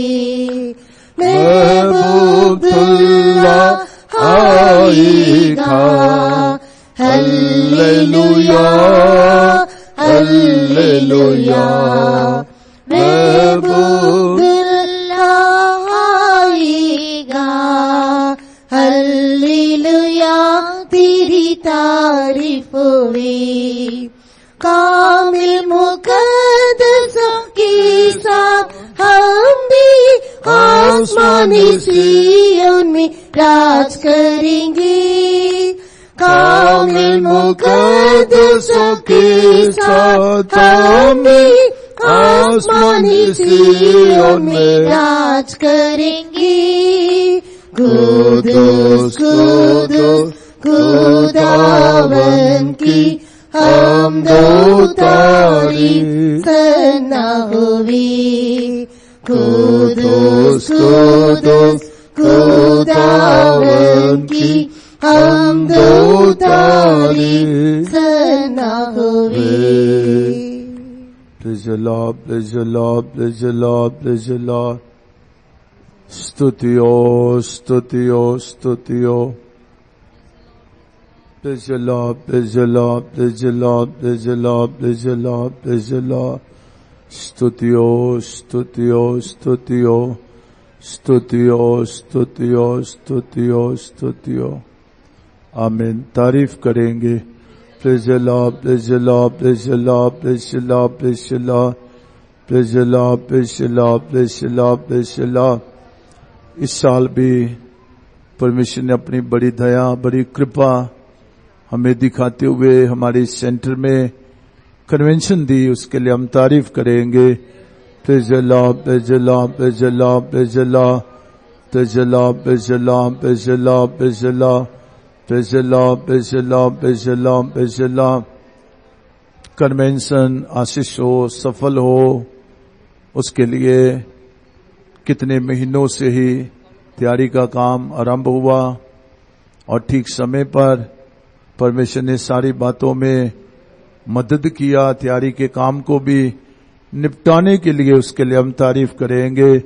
[SPEAKER 6] महबूबुल्लाह आएगा। Hallelujah hallelujah.
[SPEAKER 7] महबूबुल्लाह आएगा। हालेलुया तेरी तारीफ होवे। कामिल मुकद्दसों के साथ हम भी आसमानी सियोन में राज करेंगे।
[SPEAKER 6] कामिल मुकद्दसों के साथ हम भी आसमानी सियोन में
[SPEAKER 7] राज करेंगे।
[SPEAKER 6] कुदुस कुदुस खुदावन की हमदो तारीफ
[SPEAKER 7] सना होवे।
[SPEAKER 6] कुदुस कुदुस खुदावन की हमदो तारीफ
[SPEAKER 7] सना होवे।
[SPEAKER 6] Praise the Lord, praise the Lord, praise the Lord, praise the Lord. स्तुतियो स्तुतियो स्तुतियो। Praise the Lord, praise the Lord, praise the Lord, praise the Lord, praise the Lord, praise the Lord. स्तुतियो स्तुतियो स्तुतियो स्तुतियो स्तुतियो स्तुतियो स्तुतियो। आमीन। तारीफ करेंगे। Praise the Lord, praise the Lord, praise the Lord, praise the Lord, praise the Lord, praise the Lord, praise the Lord, praise the Lord, praise the Lord. इस साल भी परमेश्वर ने अपनी बड़ी दया, बड़ी कृपा हमें दिखाते हुए हमारे सेंटर में कन्वेंशन दी, उसके लिए हम तारीफ करेंगे। Praise the Lord, praise the Lord, praise the Lord, praise the Lord, praise the Lord, praise the Lord, praise the Lord, praise the Lord, praise the Lord, praise the Lord, praise the Lord, praise the Lord. Convention आशीष हो, सफल हो, उसके लिए कितने महीनों से ही तैयारी का काम आरंभ हुआ और ठीक समय पर परमेश्वर ने सारी बातों में मदद किया, तैयारी के काम को भी निपटाने के लिए, उसके लिए हम तारीफ करेंगे।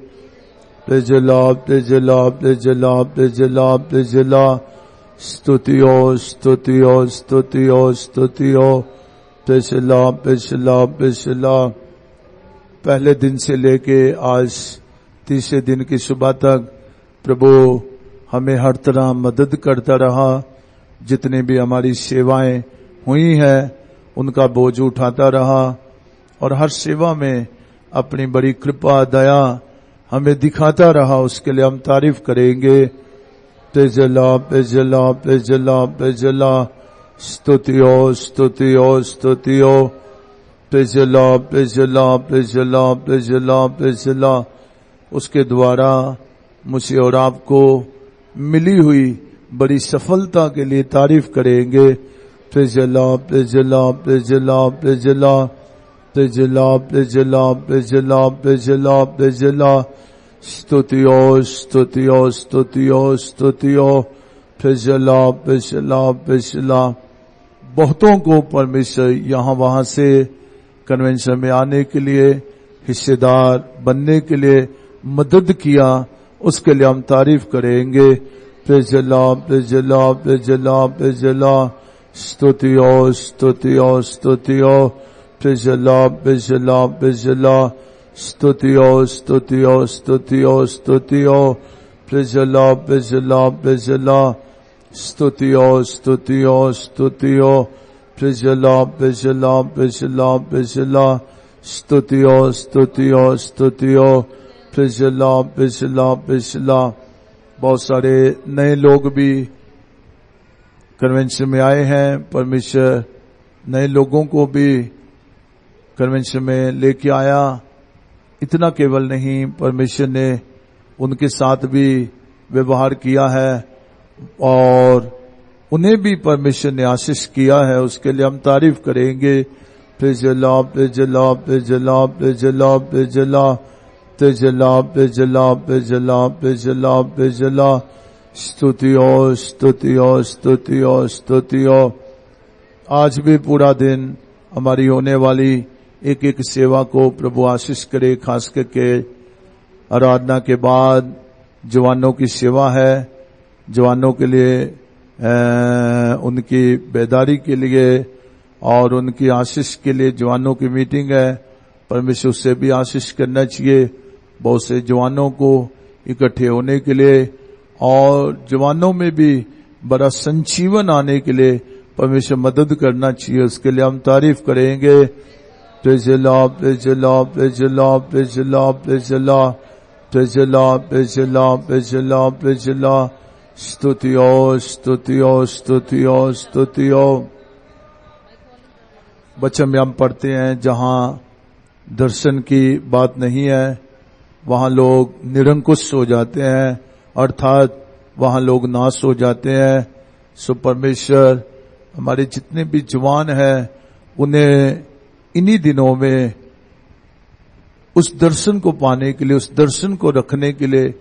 [SPEAKER 6] Praise the Lord, praise the Lord, praise the Lord, praise the Lord, praise the Lord. स्तुतियो स्तुतियो स्तुतियो स्तुतियो। Praise the Lord, praise the Lord, praise the Lord. पहले दिन से लेके आज तीसरे दिन की सुबह तक प्रभु हमें हर तरह मदद करता रहा। जितने भी हमारी सेवाएं हुई हैं उनका बोझ उठाता रहा और हर सेवा में अपनी बड़ी कृपा, दया हमें दिखाता रहा, उसके लिए हम तारीफ करेंगे। Praise the Lord, praise the Lord, praise the Lord, praise the Lord. स्तुतियो स्तुतियो स्तुतियो। Praise the Lord, praise the Lord, praise the Lord, praise the Lord, praise the Lord. उसके द्वारा मुझे और आपको मिली हुई बड़ी सफलता के लिए तारीफ करेंगे। Praise the Lord, praise the Lord, praise the Lord, praise the Lord, praise the Lord, praise the Lord, praise the Lord, praise the Lord, praise the Lord. स्तुतियो स्तुतियो स्तुतियो स्तुतियो। Praise the Lord, praise the Lord, praise the Lord. बहुतों को परमेश्वर यहाँ वहां से कन्वेंशन में आने के लिए, हिस्सेदार बनने के लिए मदद किया, उसके लिए हम तारीफ करेंगे। Praise the Lord, praise the Lord, praise the Lord, praise the Lord. स्तुतियो स्तुतियो स्तुतियो। Praise the Lord, praise the Lord, praise the Lord. स्तुतियो स्तुतियो स्तुतियो स्तुतियो। Praise the Lord, praise the Lord, praise the Lord. स्तुतियो स्तुतियो स्तुतियो। Praise the Lord, praise the Lord, praise the Lord, praise the Lord. स्तुतियो स्तुतियो स्तुतियो। Praise the Lord, praise the Lord, praise the Lord. बहुत सारे नए लोग भी कन्वेंशन में आए हैं। परमेश्वर नए लोगों को भी कन्वेंशन में लेके आया। इतना केवल नहीं, परमेश्वर ने उनके साथ भी व्यवहार किया है और उन्हें भी परमेश्वर ने आशीष किया है, उसके लिए हम तारीफ करेंगे। Praise the Lord, praise the Lord, praise the Lord, praise the Lord, praise the Lord. Praise the Lord, praise the Lord, praise the Lord, praise the Lord, praise the Lord. स्तुतियो स्तुतियो स्तुतियो स्तुतियो। आज भी पूरा दिन हमारी होने वाली एक एक सेवा को प्रभु आशीष करे। खास करके आराधना के बाद जवानों की सेवा है, जवानों के लिए उनकी बेदारी के लिए और उनकी आशीष के लिए जवानों की मीटिंग है। परमेश्वर से भी आशीष करना चाहिए, बहुत से जवानों को इकट्ठे होने के लिए और जवानों में भी बड़ा संजीवन आने के लिए परमेश्वर मदद करना चाहिए, उसके लिए हम तारीफ करेंगे। Praise the Lord, praise the Lord, praise the Lord, praise the Lord, praise the Lord, praise the Lord, praise the Lord, praise the Lord, praise the Lord. स्तुतियो स्तुतियो स्तुतियो स्तुतियो। वचन में हम पढ़ते हैं, जहां दर्शन की बात नहीं है वहां लोग निरंकुश हो जाते हैं, अर्थात वहां लोग नाश हो जाते हैं। सो परमेश्वर हमारे जितने भी जवान हैं उन्हें इन्हीं दिनों में उस दर्शन को पाने के लिए, उस दर्शन को रखने के लिए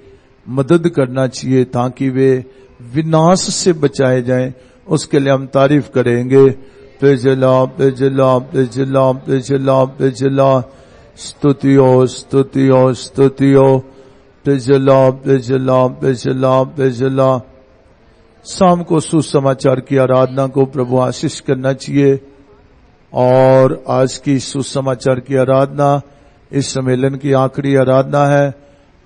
[SPEAKER 6] मदद करना चाहिए ताकि वे विनाश से बचाए जाएं, उसके लिए हम तारीफ करेंगे। Praise the Lord, praise the Lord, praise the Lord, praise the Lord, praise the Lord. स्तुतियो स्तुतियो स्तुतियो। Praise the Lord, praise the Lord, praise the Lord, praise the Lord. शाम को सुसमाचार की आराधना को प्रभु आशीष करना चाहिए और आज की सुसमाचार की आराधना इस सम्मेलन की आखिरी आराधना है।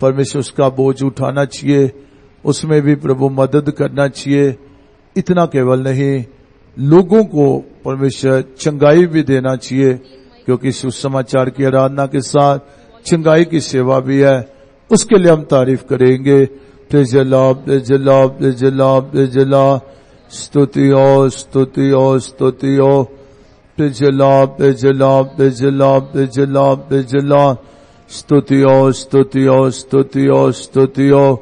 [SPEAKER 6] परमेश्वर उसका बोझ उठाना चाहिए, उसमें भी प्रभु मदद करना चाहिए। इतना केवल नहीं, लोगों को परमेश्वर चंगाई भी देना चाहिए, क्योंकि सुसमाचार की आराधना के साथ चंगाई की सेवा भी है। उसके लिए हम तारीफ करेंगे। Praise the Lord, praise the Lord, praise the Lord, praise the Lord. स्तुति हो, स्तुति हो, स्तुति हो। Praise the Lord, praise the Lord, praise the Lord, praise the Lord, praise the Lord. स्तुति हो, स्तुति हो, स्तुति हो, स्तुति हो।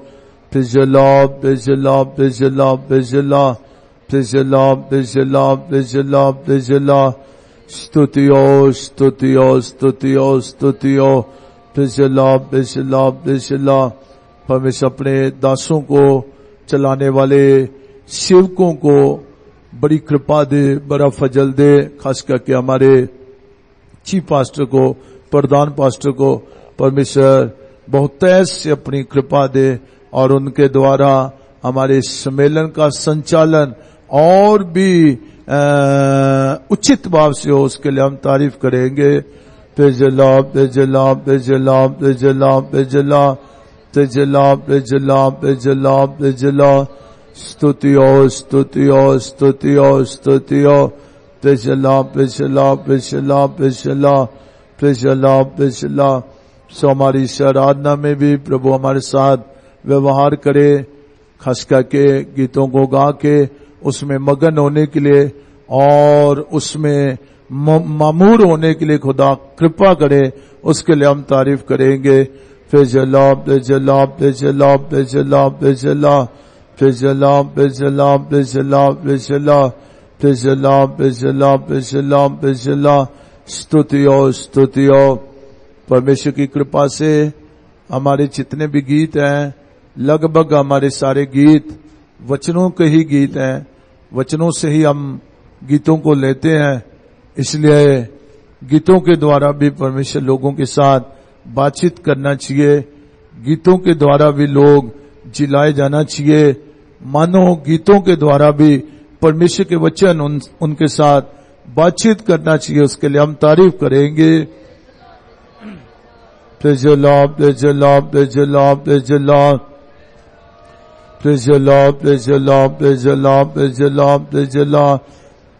[SPEAKER 6] Praise the Lord, praise the Lord, praise the Lord, praise the Lord. Praise the Lord, praise the Lord, praise the Lord, praise the Lord. स्तुति हो, स्तुति हो, स्तुति हो, स्तुति हो। Praise the Lord, praise the Lord, praise the Lord. परमेश्वर अपने दासों को, चलाने वाले सेवकों को बड़ी कृपा दे, बड़ा फजल दे। खास करके हमारे चीफ पास्टर को, प्रधान पास्टर को परमेश्वर बहुत तेज से अपनी कृपा दे और उनके द्वारा हमारे सम्मेलन का संचालन और भी उचित भाव से हो, उसके लिए हम तारीफ करेंगे। Praise the Lord, praise the Lord, praise the Lord, praise the Lord, praise the Lord. Praise the Lord, praise the Lord, praise the Lord, praise the Lord. स्तुति हो, स्तुति हो, स्तुति हो, स्तुति हो। Praise the Lord, praise the Lord, praise the Lord, praise the Lord, praise the Lord, praise the Lord. So हमारी इस आराधना में भी प्रभु हमारे साथ व्यवहार करे, खास करके गीतों को गा के उसमें मगन होने के लिए और उसमें मामूर होने के लिए खुदा कृपा करे, उसके लिए हम तारीफ करेंगे। Praise the Lord, praise the Lord, praise the Lord, praise the Lord, praise the Lord. Praise the Lord, praise the Lord, praise the Lord, praise the Lord. Praise the Lord, praise the Lord, praise the Lord, praise the Lord. स्तुति हो, स्तुति हो। परमेश्वर की कृपा से हमारे जितने भी गीत हैं, लगभग हमारे सारे गीत वचनों के ही गीत हैं। वचनों से ही हम गीतों को लेते हैं, इसलिए गीतों के द्वारा भी परमेश्वर लोगों के साथ बातचीत करना चाहिए। गीतों के द्वारा भी लोग जिलाए जाना चाहिए। मानो गीतों के द्वारा भी परमेश्वर के वचन उनके साथ बातचीत करना चाहिए, उसके लिए हम तारीफ करेंगे। Praise the Lord, praise the Lord, praise the Lord, praise the Lord. Praise the Lord, praise the Lord, praise the Lord, praise the Lord, praise the Lord.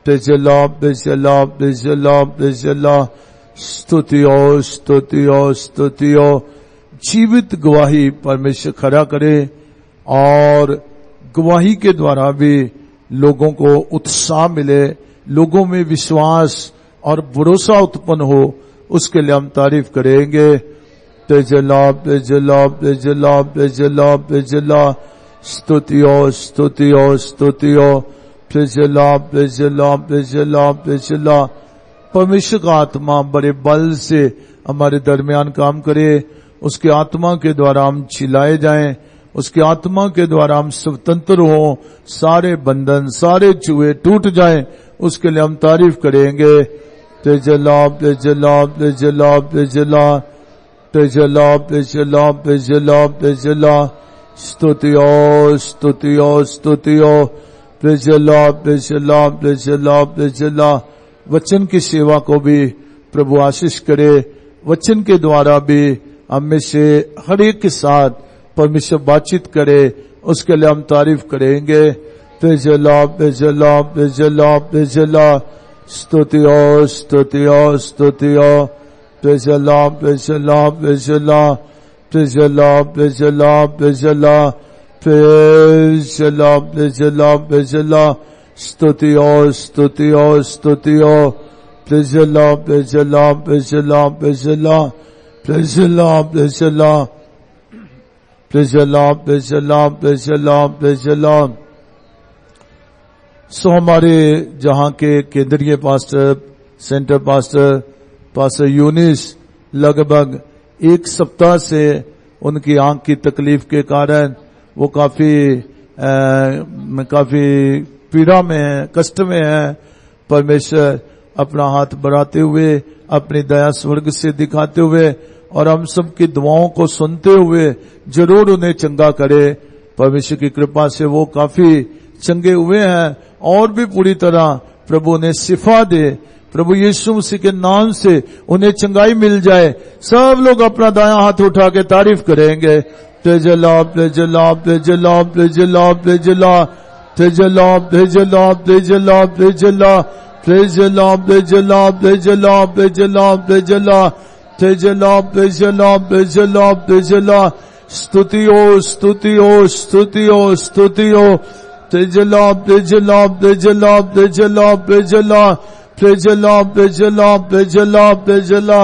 [SPEAKER 6] Praise the Lord, praise the Lord, praise the Lord, praise the Lord. स्तुति हो, स्तुति हो, स्तुति हो। जीवित गवाही परमेश्वर खड़ा करे और गवाही के द्वारा भी लोगों को उत्साह मिले, लोगों में विश्वास और भरोसा उत्पन्न हो, उसके लिए हम तारीफ करेंगे। Praise the Lord, praise the Lord, praise the Lord, praise the Lord, praise the Lord. स्तुति हो, स्तुति हो, स्तुति हो। Praise the Lord, praise the Lord, praise the Lord, praise the Lord. परमेश्वर का आत्मा बड़े बल से हमारे दरमियान काम करे, उसके आत्मा के द्वारा हम चिल्लाए जाएं, उसके आत्मा के द्वारा हम स्वतंत्र हों, सारे बंधन, सारे जुए टूट जाएं, उसके लिए हम तारीफ करेंगे। Praise the Lord, praise the Lord, praise the Lord, praise the Lord. Praise the Lord, praise the Lord, praise the Lord, praise the Lord. स्तुति हो, स्तुति हो, स्तुति हो। Praise the Lord, praise the Lord, praise the Lord, praise the Lord. वचन की सेवा को भी प्रभु आशीष करे, वचन के द्वारा भी हम में से हर एक के साथ परमेश्वर बातचीत करे, उसके लिए हम तारीफ करेंगे। Praise the Lord, praise the Lord, praise the Lord, praise the Lord. स्तुति हो, स्तुति हो, स्तुति हो। Praise the Lord, praise the Lord, praise the Lord. Praise the Lord, praise the Lord, praise the Lord. Praise the Lord, praise the Lord, praise the Lord. स्तुति हो, स्तुति हो, स्तुति हो। Praise the Lord, praise the Lord, praise the Lord, praise the Lord. Praise the Lord, praise the Lord. Praise the Lord, praise the Lord, praise the Lord, praise the Lord. So हमारे जहां के केंद्रीय pastor, centre pastor, pastor Eunice लगभग एक सप्ताह से उनकी आंख की तकलीफ के कारण वो काफी पीड़ा में है, कष्ट में है। परमेश्वर अपना हाथ बढ़ाते हुए, अपनी दया स्वर्ग से दिखाते हुए और हम सब की दुआओं को सुनते हुए जरूर उन्हें चंगा करे। परमेश्वर की कृपा से वो काफी चंगे हुए हैं और भी पूरी तरह प्रभु ने शिफा दे, प्रभु यीशु मसीह के नाम से उन्हें चंगाई मिल जाए। सब लोग अपना दायां हाथ उठा के तारीफ करेंगे। तेजला तेजला तेजला तेजला तेजला तेजला तेजला तेजला तेजला तेजला तेजला तेजला तेजला तेजला तेजला तेजला तेजला तेजला स्तुतियो स्तुतियो स्तुतियो स्तुतियो तेजला तेजला तेजला तेजला तेजला तेजला तेजला तेजला तेजला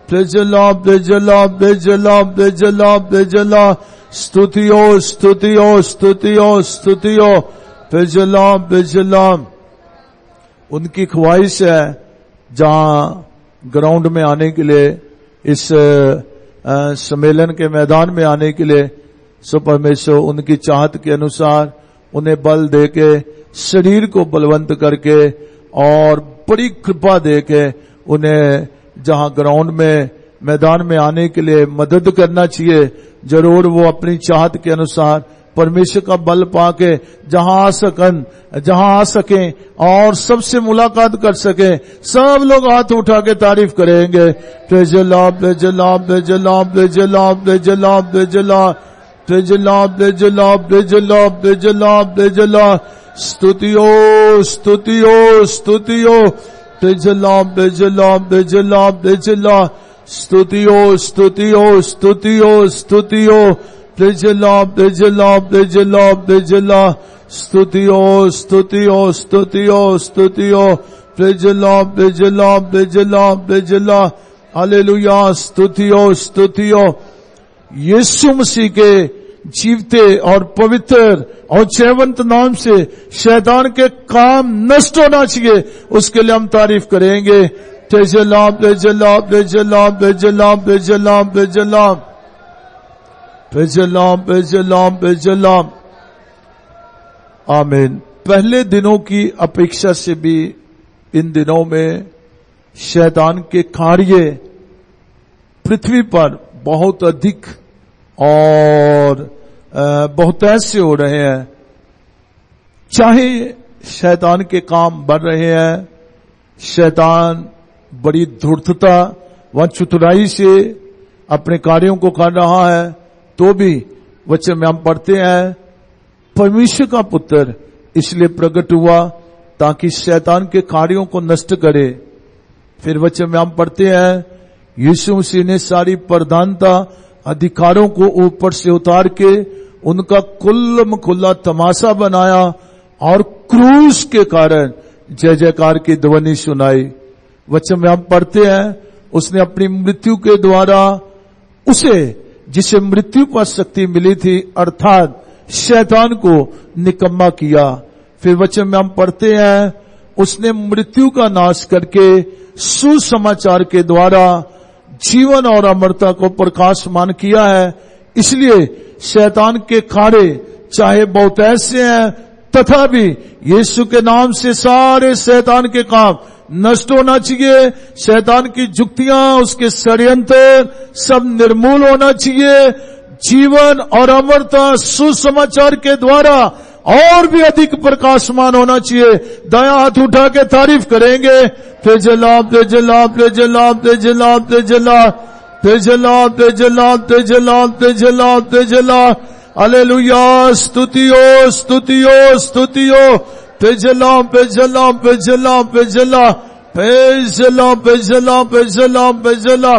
[SPEAKER 6] तेजला तेजला तेजला तेजला तेजला स्तुतियो स्तुतियो स्तुतियो स्तुतियो तेजला तेजला। उनकी ख्वाहिश है जहां ग्राउंड में आने के लिए, इस सम्मेलन के मैदान में आने के लिए, सो परमेश्वर उनकी चाहत के अनुसार उन्हें बल देके, शरीर को बलवंत करके और बड़ी कृपा देके उन्हें जहां ग्राउंड में मैदान में आने के लिए मदद करना चाहिए। जरूर वो अपनी चाहत के अनुसार परमेश्वर का बल पाके जहां आ सकें और सबसे मुलाकात कर सके। सब लोग हाथ उठा के तारीफ करेंगे। तेजला तेजला तेजला तेजला तेजला तेजला तेजला तेजला तेजला तेजला तेजला स्तुतियो स्तुतियो स्तुतियो तेजला तेजला तेजला तेजला स्तुतियो स्तुतियो स्तुतियो स्तुतियो तेजला तेजला तेजला तेजला स्तुतियो स्तुतियो स्तुतियो स्तुतियो तेजला तेजला तेजला तेजला हालेलुया स्तुतियो स्तुतियो। यीशु मसीह के जीवते और पवित्र और जयवंत नाम से शैतान के काम नष्ट होना चाहिए, उसके लिए हम तारीफ करेंगे। तेजला तेजला तेजला तेजला तेजला तेजला तेजला तेजला तेजला। आमीन। पहले दिनों की अपेक्षा से भी इन दिनों में शैतान के कार्य पृथ्वी पर बहुत अधिक और बहुत ऐसे हो रहे हैं। चाहे शैतान के काम बढ़ रहे हैं, शैतान बड़ी धूर्तता व चतुराई से अपने कार्यों को कर रहा है, तो भी वचन में हम पढ़ते हैं परमेश्वर का पुत्र इसलिए प्रकट हुआ ताकि शैतान के कार्यों को नष्ट करे। फिर वचन में हम पढ़ते हैं यीशु मसीह ने सारी प्रधानता अधिकारों को ऊपर से उतार के उनका कुल्लम खुल्ला तमाशा बनाया और क्रूस के कारण जय जयकार की ध्वनि सुनाई। वचन में हम पढ़ते हैं उसने अपनी मृत्यु के द्वारा उसे जिसे मृत्यु पर शक्ति मिली थी अर्थात शैतान को निकम्मा किया। फिर वचन में हम पढ़ते हैं उसने मृत्यु का नाश करके सुसमाचार के द्वारा जीवन और अमरता को प्रकाशमान किया है। इसलिए शैतान के कार्य चाहे बहुत ऐसे हैं, तथापि यीशु के नाम से सारे शैतान के काम नष्ट होना चाहिए। शैतान की जुक्तियां, उसके षड्यंत्र सब निर्मूल होना चाहिए। जीवन और अमरता सुसमाचार के द्वारा और भी अधिक प्रकाशमान होना चाहिए। दायां हाथ उठा के तारीफ करेंगे। तेजला तेजला तेजला तेजला तेजला तेजला तेजला तेजला तेजला तेजला हालेलुया स्तुतियो स्तुतियो स्तुतियो तेजला तेजला तेजला तेजला तेजला तेजला तेजला तेजला।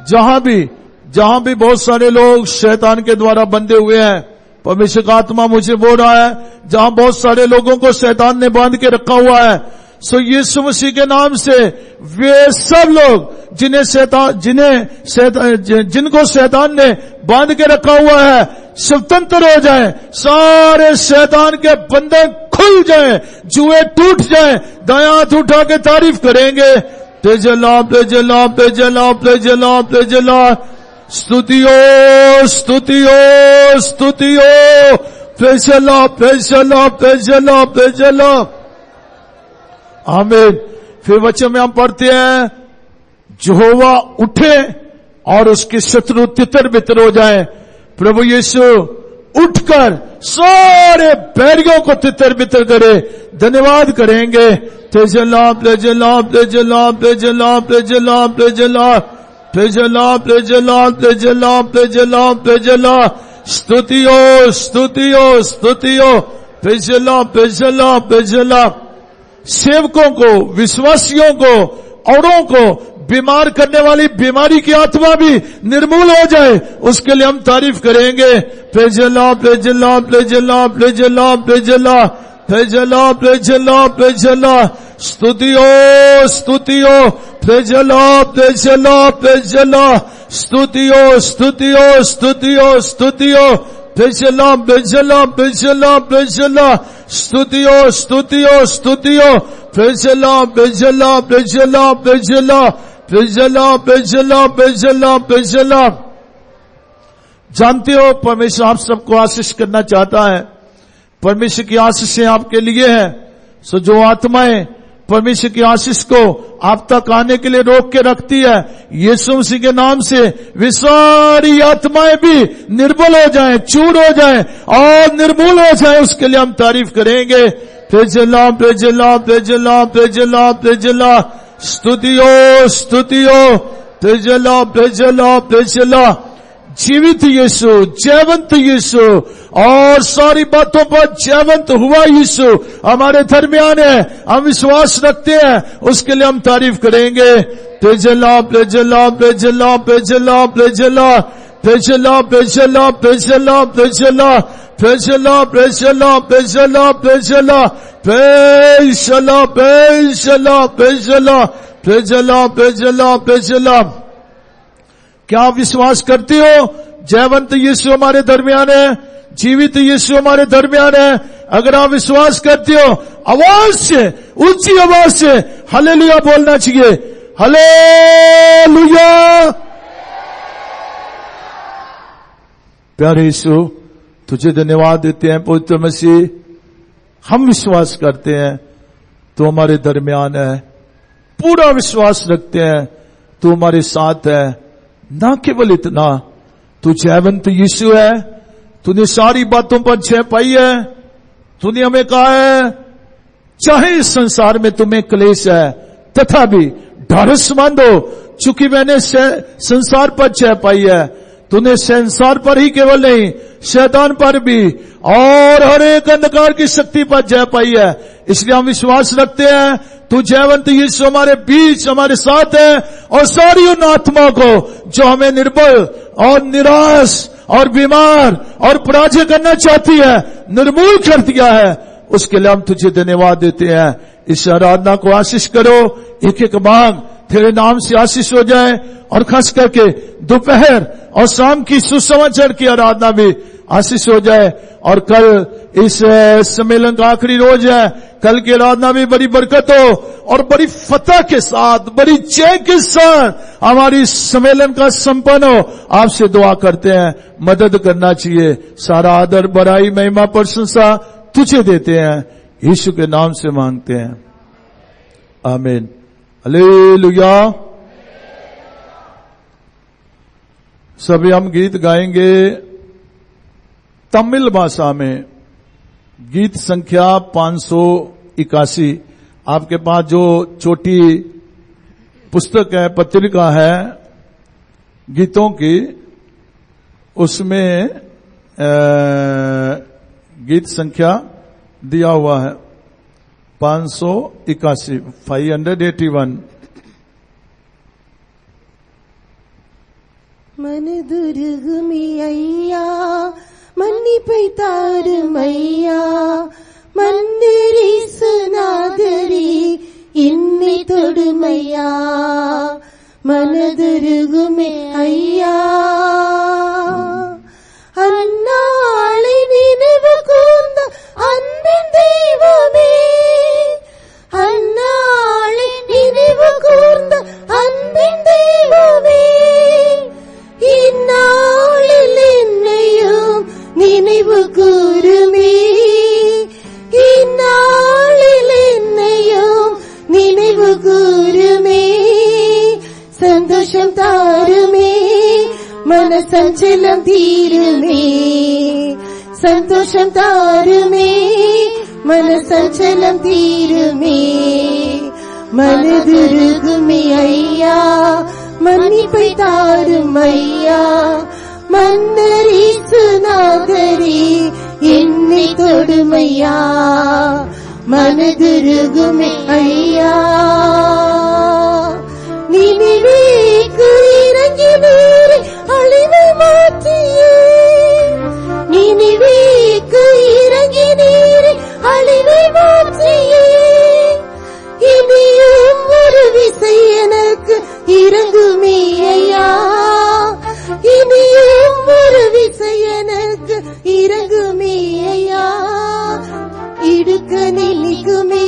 [SPEAKER 6] जहां भी बहुत सारे लोग शैतान के द्वारा बंधे हुए हैं, परमेश्वर का आत्मा मुझे बोल रहा है जहां बहुत सारे लोगों को शैतान ने बांध के रखा हुआ है, सो यीशु मसीह के नाम से वे सब लोग जिनको शैतान ने बांध के रखा हुआ है स्वतंत्र हो जाएं। सारे शैतान के बंधन खुल जाएं, जुए टूट जाएं। दायां हाथ उठा के तारीफ करेंगे। तेजला तेजला तेजला तेजला तेजला स्तुतियो स्तुतियो स्तुतियो तेजला तेजला तेजला तेजला। आमीन। फिर वचन में हम पढ़ते हैं यहोवा उठे और उसके शत्रु तितर बितर हो जाएं। प्रभु यीशु उठकर सारे बैरियों को तितर बितर करे। धन्यवाद करेंगे। Praise the Lord, praise the Lord, praise the Lord, praise the Lord, praise the Lord, praise the Lord, praise the Lord, praise the Lord, praise the Lord, praise the Lord, praise the Lord. स्तुतियो, स्तुतियो, स्तुतियो। Praise the Lord, praise the Lord, praise the Lord. सेवकों को, विश्वासियों को, औरों को बीमार करने वाली बीमारी की आत्मा भी निर्मूल हो जाए, उसके लिए हम तारीफ करेंगे। Praise the Lord, praise the Lord, praise the Lord, praise the Lord, praise the Lord, praise the Lord, praise the Lord, praise the Lord. स्तुतियो, स्तुतियो। Praise the Lord, praise the Lord, praise the Lord. स्तुतियो, स्तुतियो, स्तुतियो, स्तुतियो। Praise the Lord, praise the Lord, praise the Lord, praise the Lord. स्तुतियो, स्तुतियो, स्तुतियो। Praise the Lord, praise the Lord, praise the Lord, praise the Lord, praise the Lord, praise the Lord, praise the Lord, praise the Lord. जानते हो परमेश्वर आप सबको आशीष करना चाहता है। परमेश्वर की आशीषें आपके लिए है। सो जो आत्माएं परमेश्वर की आशीष को आप तक आने के लिए रोक के रखती है, यीशु मसीह के नाम से वे सारी आत्माएं भी निर्बल हो जाएं, चूर हो जाएं और निर्मूल हो जाएं, उसके लिए हम तारीफ करेंगे। Praise the Lord, praise the Lord, praise the Lord, praise the Lord, praise the Lord. स्तुतियो, स्तुतियो। Praise the Lord, praise the Lord, praise the Lord. जीवित यीशु, जयवंत यीशु और सारी बातों पर जयवंत हुआ यीशु हमारे दरमियान है। हम विश्वास रखते हैं, उसके लिए हम तारीफ करेंगे। Praise the Lord, praise the Lord, praise the Lord, praise the Lord, praise the Lord, praise the Lord, praise the Lord, praise the Lord, praise the Lord, praise the Lord, praise the Lord, praise the Lord, praise the Lord, praise the Lord, praise the Lord, praise the Lord, praise the Lord, praise the Lord, praise the Lord. क्या आप विश्वास करते हो जयवंत यीशु हमारे दरमियान है, जीवित यीशु हमारे दरमियान है? अगर आप विश्वास करते हो, आवाज से, ऊंची आवाज से हालेलुया बोलना चाहिए। हालेलुया। प्यारे यीशु, तुझे धन्यवाद देते हैं पवित्र मसीह। हम विश्वास करते हैं तू हमारे दरमियान है, पूरा विश्वास रखते हैं तू हमारे साथ है। ना केवल इतना, तू जयवंत यीशु है। तूने सारी बातों पर जय पाई है। तूने हमें कहा है चाहे इस संसार में तुम्हें क्लेश है, तथापि ढाढ़स बांधो, चूंकि मैंने संसार पर जय पाई है। तूने संसार पर ही केवल नहीं, शैतान पर भी और हर एक अंधकार की शक्ति पर जय पाई है। इसलिए हम विश्वास रखते हैं तू जयवंत यीशु हमारे बीच, हमारे साथ है और सारी उन आत्माओं को जो हमें निर्बल और निराश और बीमार और पराजय करना चाहती है, निर्मूल कर दिया है। उसके लिए हम तुझे धन्यवाद देते हैं। इस आराधना को आशीष करो। एक एक मांग तेरे नाम से आशीष हो जाए और खास करके दोपहर और शाम की सुसमाचार की आराधना भी आशीष हो जाए। और कल इस सम्मेलन का आखिरी रोज है, कल की आराधना भी बड़ी बरकत हो और बड़ी फतह के साथ, बड़ी जय के साथ हमारी सम्मेलन का संपन्न हो। आपसे दुआ करते हैं, मदद करना चाहिए। सारा आदर, बड़ाई, महिमा, प्रशंसा तुझे देते हैं, यीशु के नाम से मांगते हैं, आमीन। हालेलुया। सभी हम गीत गाएंगे तमिल भाषा में। गीत संख्या 581। आपके पास जो छोटी पुस्तक है, पत्रिका है गीतों की, उसमें गीत संख्या दिया हुआ है 581, 581।
[SPEAKER 7] मन दुर्गमी अय्या मन्निपै तारुमय्या मन्दिरी सुनादरी इन्नी तोडुमय्या मन दुर्गमे अय्या अन्नाळे निनेवु कूर्ந்த அன்பின் தெய்வமே अन्नाळे निनेवु कूर्ந்த அன்பின் தெய்வமே இந்நாளில் என்னையும் நினைவு கூருமே இந்நாளில் என்னையும் நினைவு கூருமே சந்தோஷம் தாருமே மனசஞ்சலம் தீருமே சந்தோஷம் தாருமே, மன சஞ்சலம் தீருமே. மனதுருகுமே ஐயா, மன்னிப்பை தாரும் ஐயா. மன்னரீசு நாதரே, என்னை தொடுமையா. மனதுருகுமே ஐயா. நினைவேக்கு இறங்கி நீரை அழிவை மாற்றியே. நினைவேக்கு இறங்கி நீரை அழிவை மாற்றியே. இனியும் ஒரு விசை எனக்கு இறங்குமே ஐயா. இனியும் ஒரு விசை எனக்கு இறங்குமே ஐயா. இடுக்க நிற்குமே,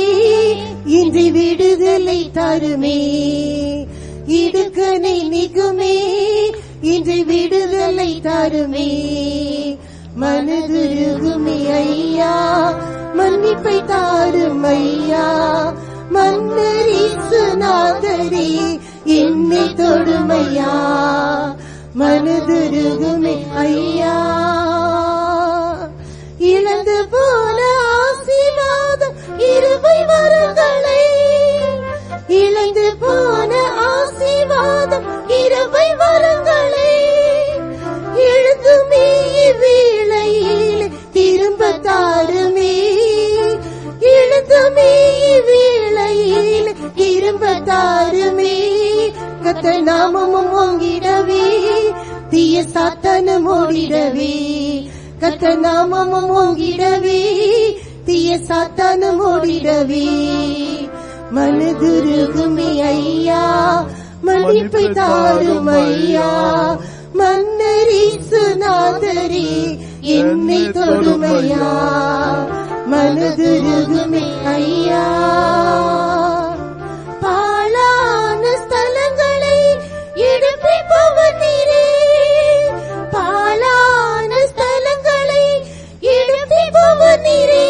[SPEAKER 7] இன்றி விடுதலை தருமே. இடுக்க நிற்குமே, இன்றி விடுதலை தருமே. மனதுருகுமே ஐயா, மன்னிப்பை தாரும் ஐயா. மன்னரீசு நாதரே, என்னை தொடுமையா. மனதுருகுமே ஐயா. இழந்து போன ஆசீர்வாதம் இருபை வரங்களை, இழந்து போன ஆசீர்வாதம் இருபை வரங்களை எழுதுமே வேளையில் திரும்ப தாருமே. எழுதுமே வேளையில் திரும்ப தாருமே. கர்த்தர் நாமமும் ஓங்கிடவே, தீய சாத்தானும் ஓடிடவே. கர்த்தர் நாமமும் ஓங்கிடவே, தீய சாத்தானும் ஓடிடவே. மனதுருகுமே ஐயா, மன்னிப்பை தாரும் ஐயா. மன்னரீசு நாதரே, என்னை தொடுமையா. மனதுருகுமே ஐயா. பாழான ஸ்தலங்களை எடுப்பி பவனீரே. பாழான ஸ்தலங்களை எடுப்பி பவனீரே.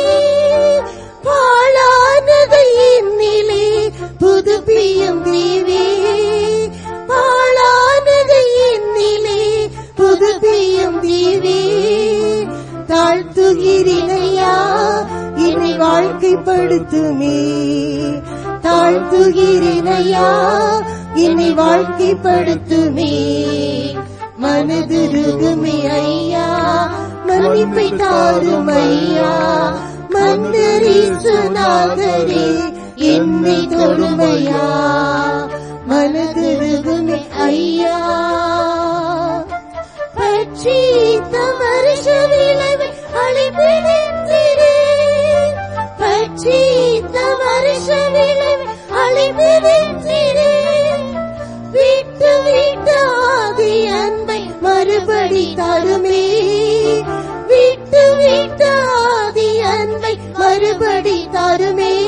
[SPEAKER 7] பாழானதை என்னிலே புதுப்பியும் தேவே. பாழானதை என்னிலே புதுப்பியும் தேவே. தாழ்த்துகிறேனையா, என்னை வாழ்க்கைப்படுத்துமே. தாழ்த்துகிறேனையா, என்னை வாழ்க்கைப்படுத்துமே. மனதுருகுமே ஐயா, மன்னிப்பை தாரும் ஐயா. மன்னரீசு நாதரே, என்னை தொடுமையா. மனதுருகுமே ஐயா. பட்சித்த வருஷ விளைவை அழிப்பிடித்திரே. பட்சித்த வருஷ விளைவை அழிப்பிடித்திரே. விட்டு விட்ட ஆதி அன்பை மறுபடி தருமே. விட்டு விட்ட ஆதி அன்பை மறுபடி தருமே.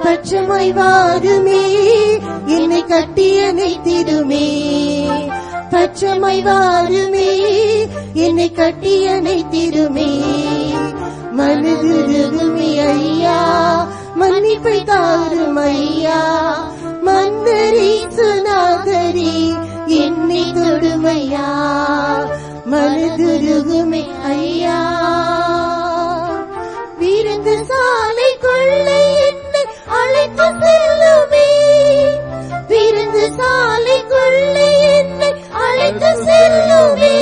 [SPEAKER 7] பட்சமாய் வாருமே, என்னை கட்டியனை திருமே. பட்சமாய் வாருமே, என்னை கட்டியனை திருமே. மனதுருகுமே ஐயா, மன்னிப்பை தாரும் ஐயா. மன்னரீசு நாதரே, என்னை தொடுமையா. மனதுருகுமே ஐயா. விருந்து சாலை கொள்ளை என்னை அழைத்து செல்லுமே. விருந்து சாலை கொள்ளை என்னை அழைத்து செல்லுமே.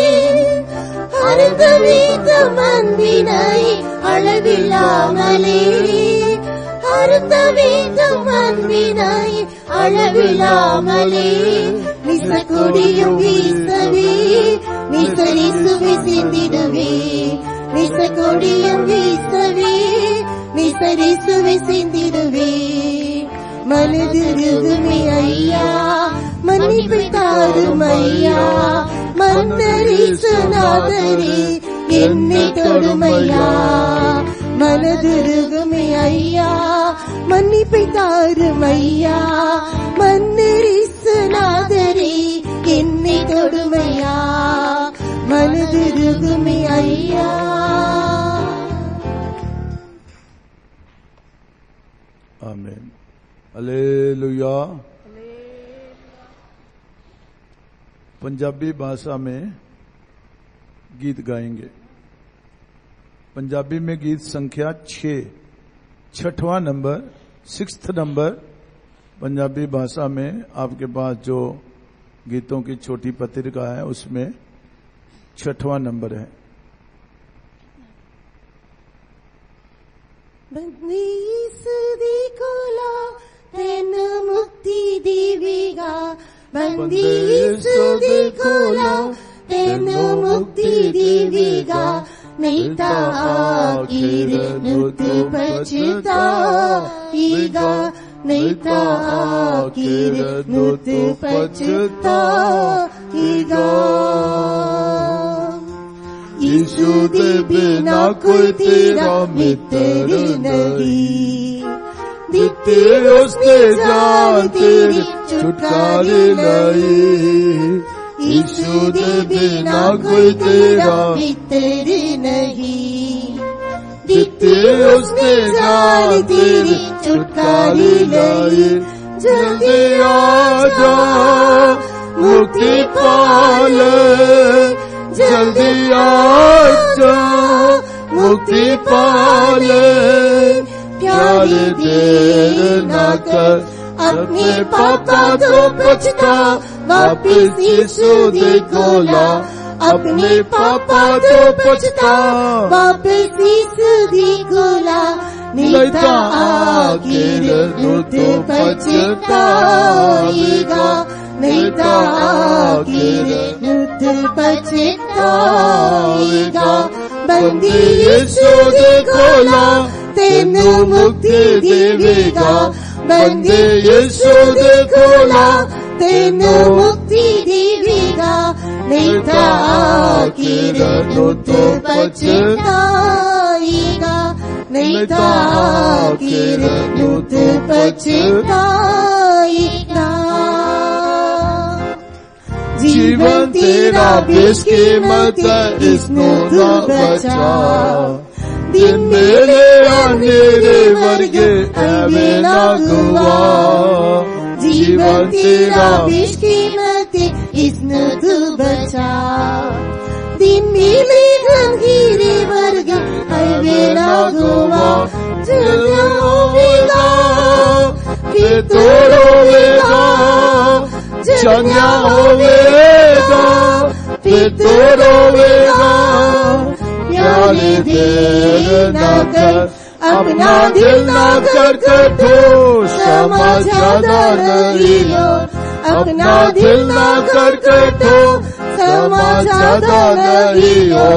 [SPEAKER 7] அருந்த வீதம் அன்பினை அளவில்லாமலே. அருந்த வீதம் அன்பினை அளவில்லாமலே. நிசக்கொடியும் வீசவே, நிசரிசுவை சிந்திடுவே. நிசக்கொடியும் வீசவே, நிசரிசுவை சிந்திடுவே. மனதுருகுமே ஐயா, மன்னிப்பை தாரும் ஐயா. மன்னரீசு நாதரே, என்னை தொடுமையா. மனதுருகுமே ஐயா, மன்னிப்பை தாரும் ஐயா. மன்னரீசு நாதரே, என்னை தொடுமையா. மனதுருகுமே ஐயா.
[SPEAKER 6] आमीन। हालेलुया। पंजाबी भाषा में गीत गाएंगे।
[SPEAKER 5] पंजाबी में गीत संख्या 6, 6वां नंबर, 6th नंबर पंजाबी भाषा में आपके पास जो गीतों की छोटी पत्रिका है उसमें 6वां नंबर है।
[SPEAKER 7] बंदी यीशु कोला तेनु मुक्ति देवेगा, बंदी यीशु कोला तेनु मुक्ति देवेगा, नहीं तो आखिर नुत पछताएगा, नहीं तो आखिर नुत पछताएगा। यीशु के बिना कोई तेरा मित्र नहीं, दिते उसने जान तेरी छुटकारे नहीं। यीशु के बिना कोई तेरा मित्र नहीं, दिते उसने जान तेरी छुटकारे नहीं। जल्दी आ जा मुक्ति पाले, जल्दी आजा मुक्ति पाले, प्यारे देर न कर अपने पापा तो पछता, वापिस यीशु दे कोला अपने पापा तो पछता, वापिस यीशु दे कोला, नहीं तो आखिर नुत पछताएगा, नहीं तो आखिर नुत पछताएगा। बंदी यीशु दे कोला तेनु मुक्ति देवेगा, बंदी यीशु दे कोला तेनु मुक्ति देवेगा, नहीं तो आखिर नुत पछताएगा, नहीं तो आखिर नुत पछताएगा। जीवन तेरा बेशकीमत है, इसको तू बचा, दिन मेरे अंधेरे वर्गे ऐवे ना गुआ। जीवन तेरा बेशकीमत है, इसको तू बचा, दिन मेरे अंधेरे वर्गे ऐवे ना गुआ। चलना होगा फिर तो रोएगा, चलना होगा फिर तो रोएगा, प्यारे देर न कर अपना दिल न कर कठोर, क्षमा ज्यादा नहीं लो, अपना दिल न कर कठोर, क्षमा ज्यादा नहीं लो,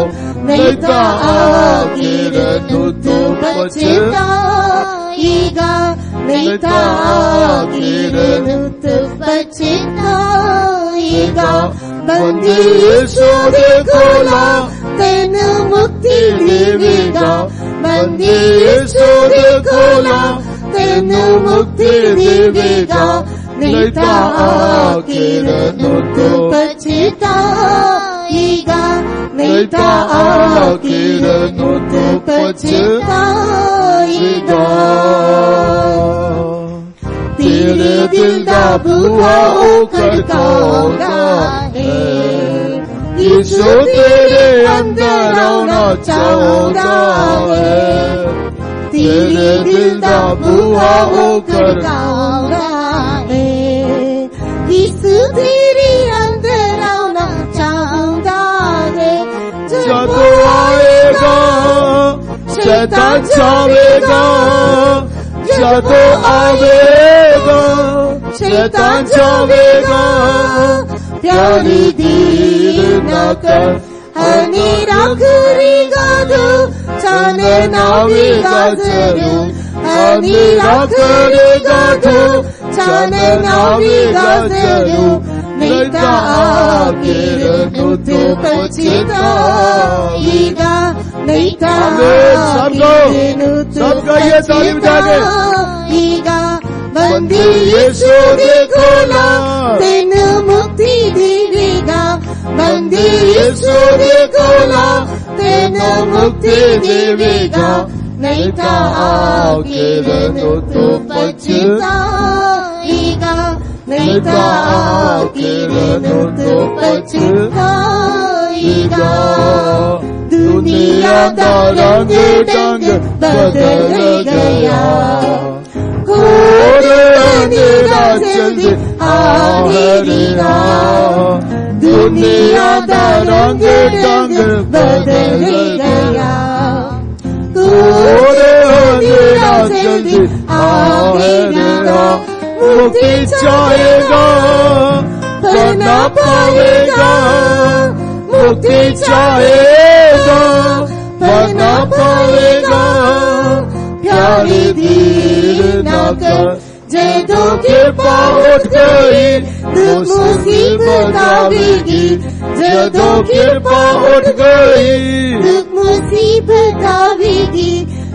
[SPEAKER 7] नहीं तो आखिर नुत पछताएगा, नहीं तो आखिर नुत पछताएगा। बंदी यीशु दे कोला तेनु मुक्ति देवेगा, बंदी यीशु दे कोला तेनु मुक्ति देवेगा, नहीं तो आखिर नुत पछताएगा, नहीं तो आखिर नुत पछताएगा। तेरे दिल दा बुआ खड़काऊंगा है, यीशु तेरे अंदर आना चाहूंगा है, तेरे दिल दा बुआ खड़काऊंगा है, यीशु तेरे अंदर आना चाहूंगा है। जब आएगा शैतान चाहेगा, जब आवेगा शैतान चाहेगा, प्यारी देर न कर हनी रखेगा दो, चाने नावेगा जरूर, हनी रखेगा दो, चाने नावेगा जरूर, नहीं तो आखिर नुत पछताएगा, नहीं तो आखिर नुत पछताएगा। बंदी यीशु दे कोला तेनु मुक्ति देवेगा, बंदी यीशु दे कोला तेनु मुक्ति देवेगा, नहीं तो आखिर नुत पछताएगा, नहीं तो आखिर नुत पछताएगा। दुनिया दा रंग ढंग बदल गया घोर अंधेरा जल्दी आवेगा दुनिया दा रंग ढंग बदल गया घोर अंधेरा जल्दी आवेगा मुक्ति चाहेगा पर ना पाएगा मुक्ति चाहेगा पर ना पाएगा प्यारी धीर ना कर जैदों की पहुंच गई दुख मुसीबत आवेगी जैदों की पहुंच गई दुख मुसीबत आवेगी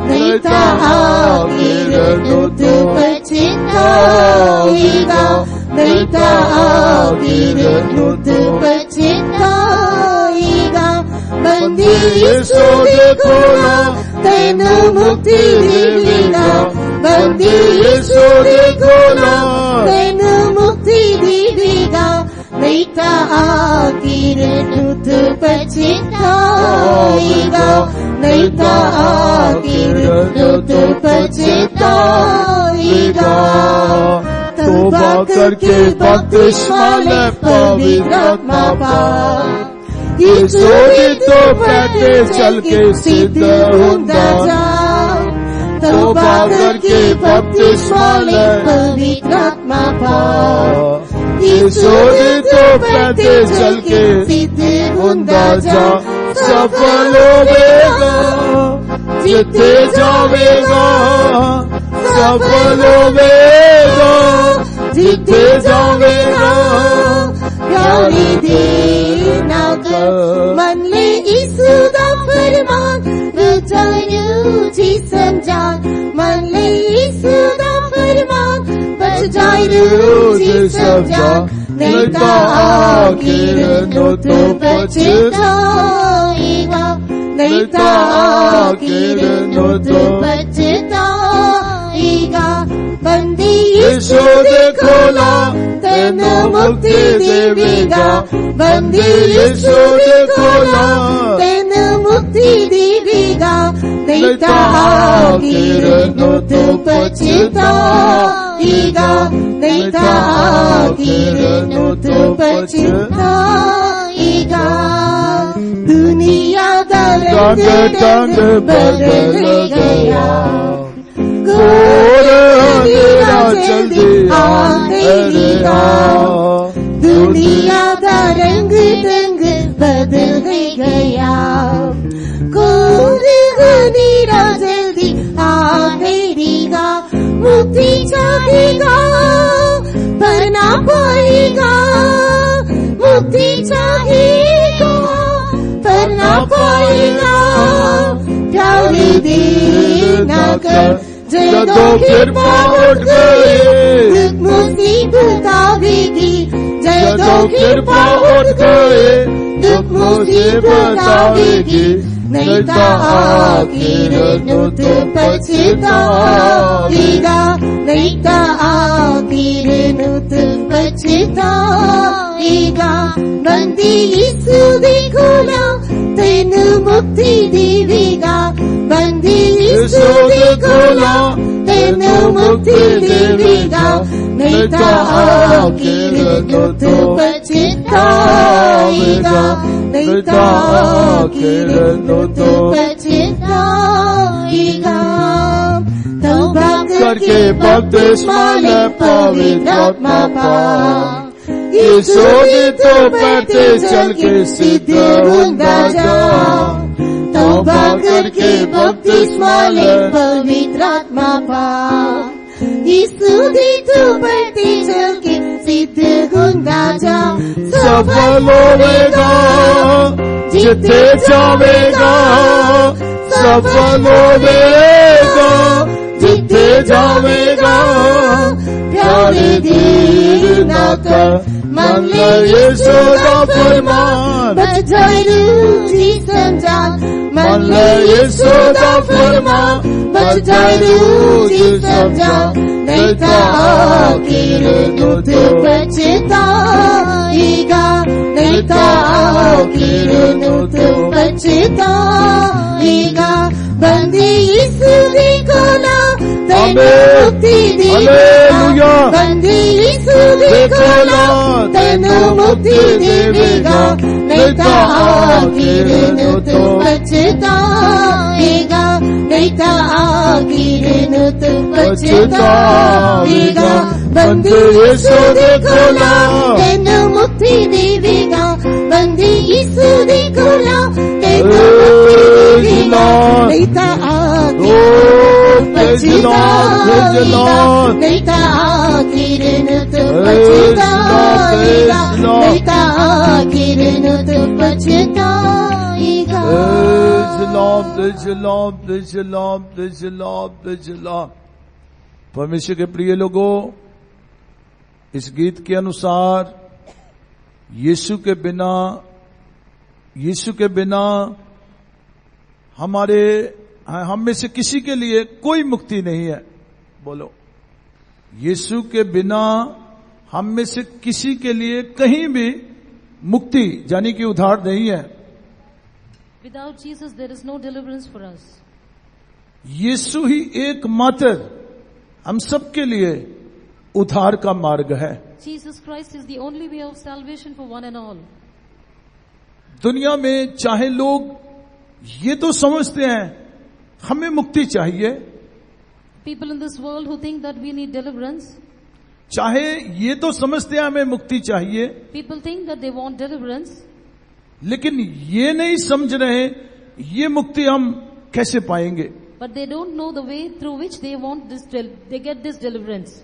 [SPEAKER 7] नहीं तो आखिर दुख पछताएगा नहीं तो आखिर दुख पछताएगा बंदी यीशु देखो ना तेनु मुक्ति देगा बंदी यीशु देखो ना तेनु मुक्ति देगा नहीं तो आखिर दुख पछताएगा नहीं तो आखिर दुख पछताएगा तौबा करके बपतिस्मा ले पवित्र आत्मा पा यीशु दी तो बैठे चल के सिद्ध हुंदा जा तौबा करके बपतिस्मा ले पवित्र आत्मा पा यीशु दी तो बैठे चल के सिद्ध हुंदा जा सफल होवेगा जिथे जावेगा सफल होवेगा जिथे जावेगा प्यारी देर ना कर मन ले यीशु दा फरमान बचायो जी समझान मन ले यीशु दा फरमान बचायो जी समझान नहीं तो आखिर नो तो पछताएगा नहीं तो आखिर नो तो पछताएगा बंदी यीशु देखो ना तेनु मुक्ति देगा बंदी यीशु देखो ना तेनु मुक्ति देगा नहीं तो आखिर नो तो पछताएगा नहीं तो आखिर नो तो पछताएगा दुनिया दा रंग ढंग बदल गया घोर अंधेरा जल्दी आवेगा दुनिया दा रंग ढंग बदल गया घोर अंधेरा जल्दी आवेगा मुक्ति चाहेगा पर ना पाएगा मुक्ति चाहेगा पर ना पाएगा प्यारी देर ना कर जैदों की पहुंच गई दुख मुसीबत आवेगी जैदों की पहुंच गई दुख मुसीबत आवेगी नहीं तो आखिर दुख पछताएगा नहीं तो आखिर दुख पछताएगा बंदी यीशु देखो ना तेनु मुक्ति देगा बंदी यीशु देखो ना तेनु मुक्ति देगा नहीं तो आखिर दुख पछताएगा नहीं तो आखिर दुख पछताएगा तौबा करके बपतिस्मा ले पवित्र आत्मा पा यीशु दी तो बैठे चल के सिद्ध हुंदा जा तौबा करके बपतिस्मा ले पवित्र आत्मा पा यीशु दी तो बैठे चल के सिद्ध हुंदा जा सफल होवेगा जिथे जावेगा सफल होवेगा जिथे जावेगा प्यारी देर ना कर मन ले यीशु दा फरमान बचायो जी समझान मन ले यीशु दा फरमान बचायो जी समझान नहीं तो आखिर दुख पछताएगा नहीं तो आखिर दुख पछताएगा मुक्ति देगा, बंदी यीशु खोला तेनु मुक्ति देगा, नहीं तो आखिर में तू पछताएगा, नहीं तो आखिर में तू पछताएगा, बंदी यीशु खोला तेनु मुक्ति देगा, बंदी यीशु खोला तेनु मुक्ति देगा, नहीं तो पछताएगा, नहीं तो आखिर में तू पछताएगा, नहीं तो आखिर में तू पछताएगा।
[SPEAKER 6] परमेश्वर के प्रिय लोगों, इस गीत के अनुसार यीशु के बिना हम में से किसी के लिए कोई मुक्ति नहीं है। बोलो, यीशु के बिना हम में से किसी के लिए कहीं भी मुक्ति यानी कि उद्धार नहीं है।
[SPEAKER 2] Without Jesus, there is no deliverance for us.
[SPEAKER 6] यीशु ही एकमात्र हम सबके लिए उद्धार का मार्ग है।
[SPEAKER 2] Jesus Christ is the only way of salvation for one and all.
[SPEAKER 6] दुनिया में चाहे लोग ये तो समझते हैं हमें मुक्ति चाहिए,
[SPEAKER 2] People in this world who think that we need deliverance,
[SPEAKER 6] चाहे ये तो समझते हैं हमें मुक्ति चाहिए,
[SPEAKER 2] people think that they want deliverance,
[SPEAKER 6] लेकिन ये नहीं समझ रहे ये मुक्ति हम कैसे पाएंगे।
[SPEAKER 2] but they don't know the way through which they get this deliverance.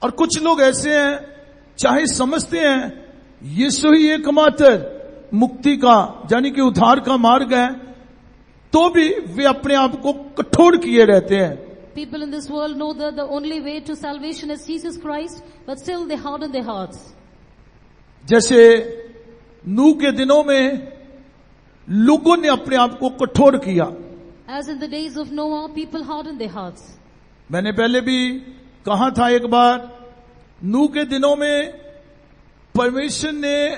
[SPEAKER 6] और कुछ लोग ऐसे हैं चाहे समझते हैं यीशु ही एकमात्र मुक्ति का यानी कि उद्धार का मार्ग है, तो भी वे अपने आप को कठोर किए रहते हैं।
[SPEAKER 2] People in this world know that the only way to salvation is Jesus Christ, but still they harden their hearts.
[SPEAKER 6] जैसे नूह के दिनों में लोगों ने अपने आप को कठोर किया।
[SPEAKER 2] As in the days of Noah, people hardened their hearts.
[SPEAKER 6] मैंने पहले भी कहा था एक बार, नूह के दिनों में परमेश्वर ने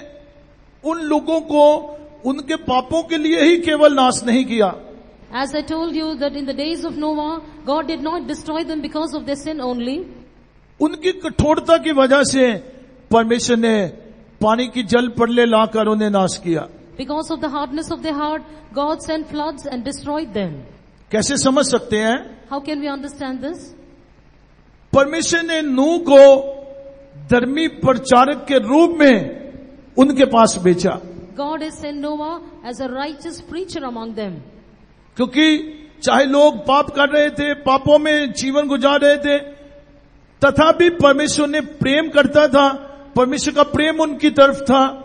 [SPEAKER 6] उन लोगों को उनके पापों के लिए ही केवल नाश नहीं किया।
[SPEAKER 2] As I told you that in the days of Noah, God did not destroy them because of their sin only.
[SPEAKER 6] उनकी कठोरता की वजह से परमेश्वर ने पानी की जल प्रलय लाकर उन्हें नाश किया।
[SPEAKER 2] Because of the hardness of their heart, God sent floods and destroyed them.
[SPEAKER 6] कैसे समझ सकते हैं?
[SPEAKER 2] How can we understand this?
[SPEAKER 6] परमेश्वर ने नूह को धर्मी प्रचारक के रूप में उनके पास भेजा।
[SPEAKER 2] God has sent Noah as a righteous preacher among them.
[SPEAKER 6] क्योंकि चाहे लोग पाप कर रहे थे, पापों में जीवन गुजार रहे थे, तथापि परमेश्वर ने प्रेम करता था, परमेश्वर का प्रेम उनकी तरफ था।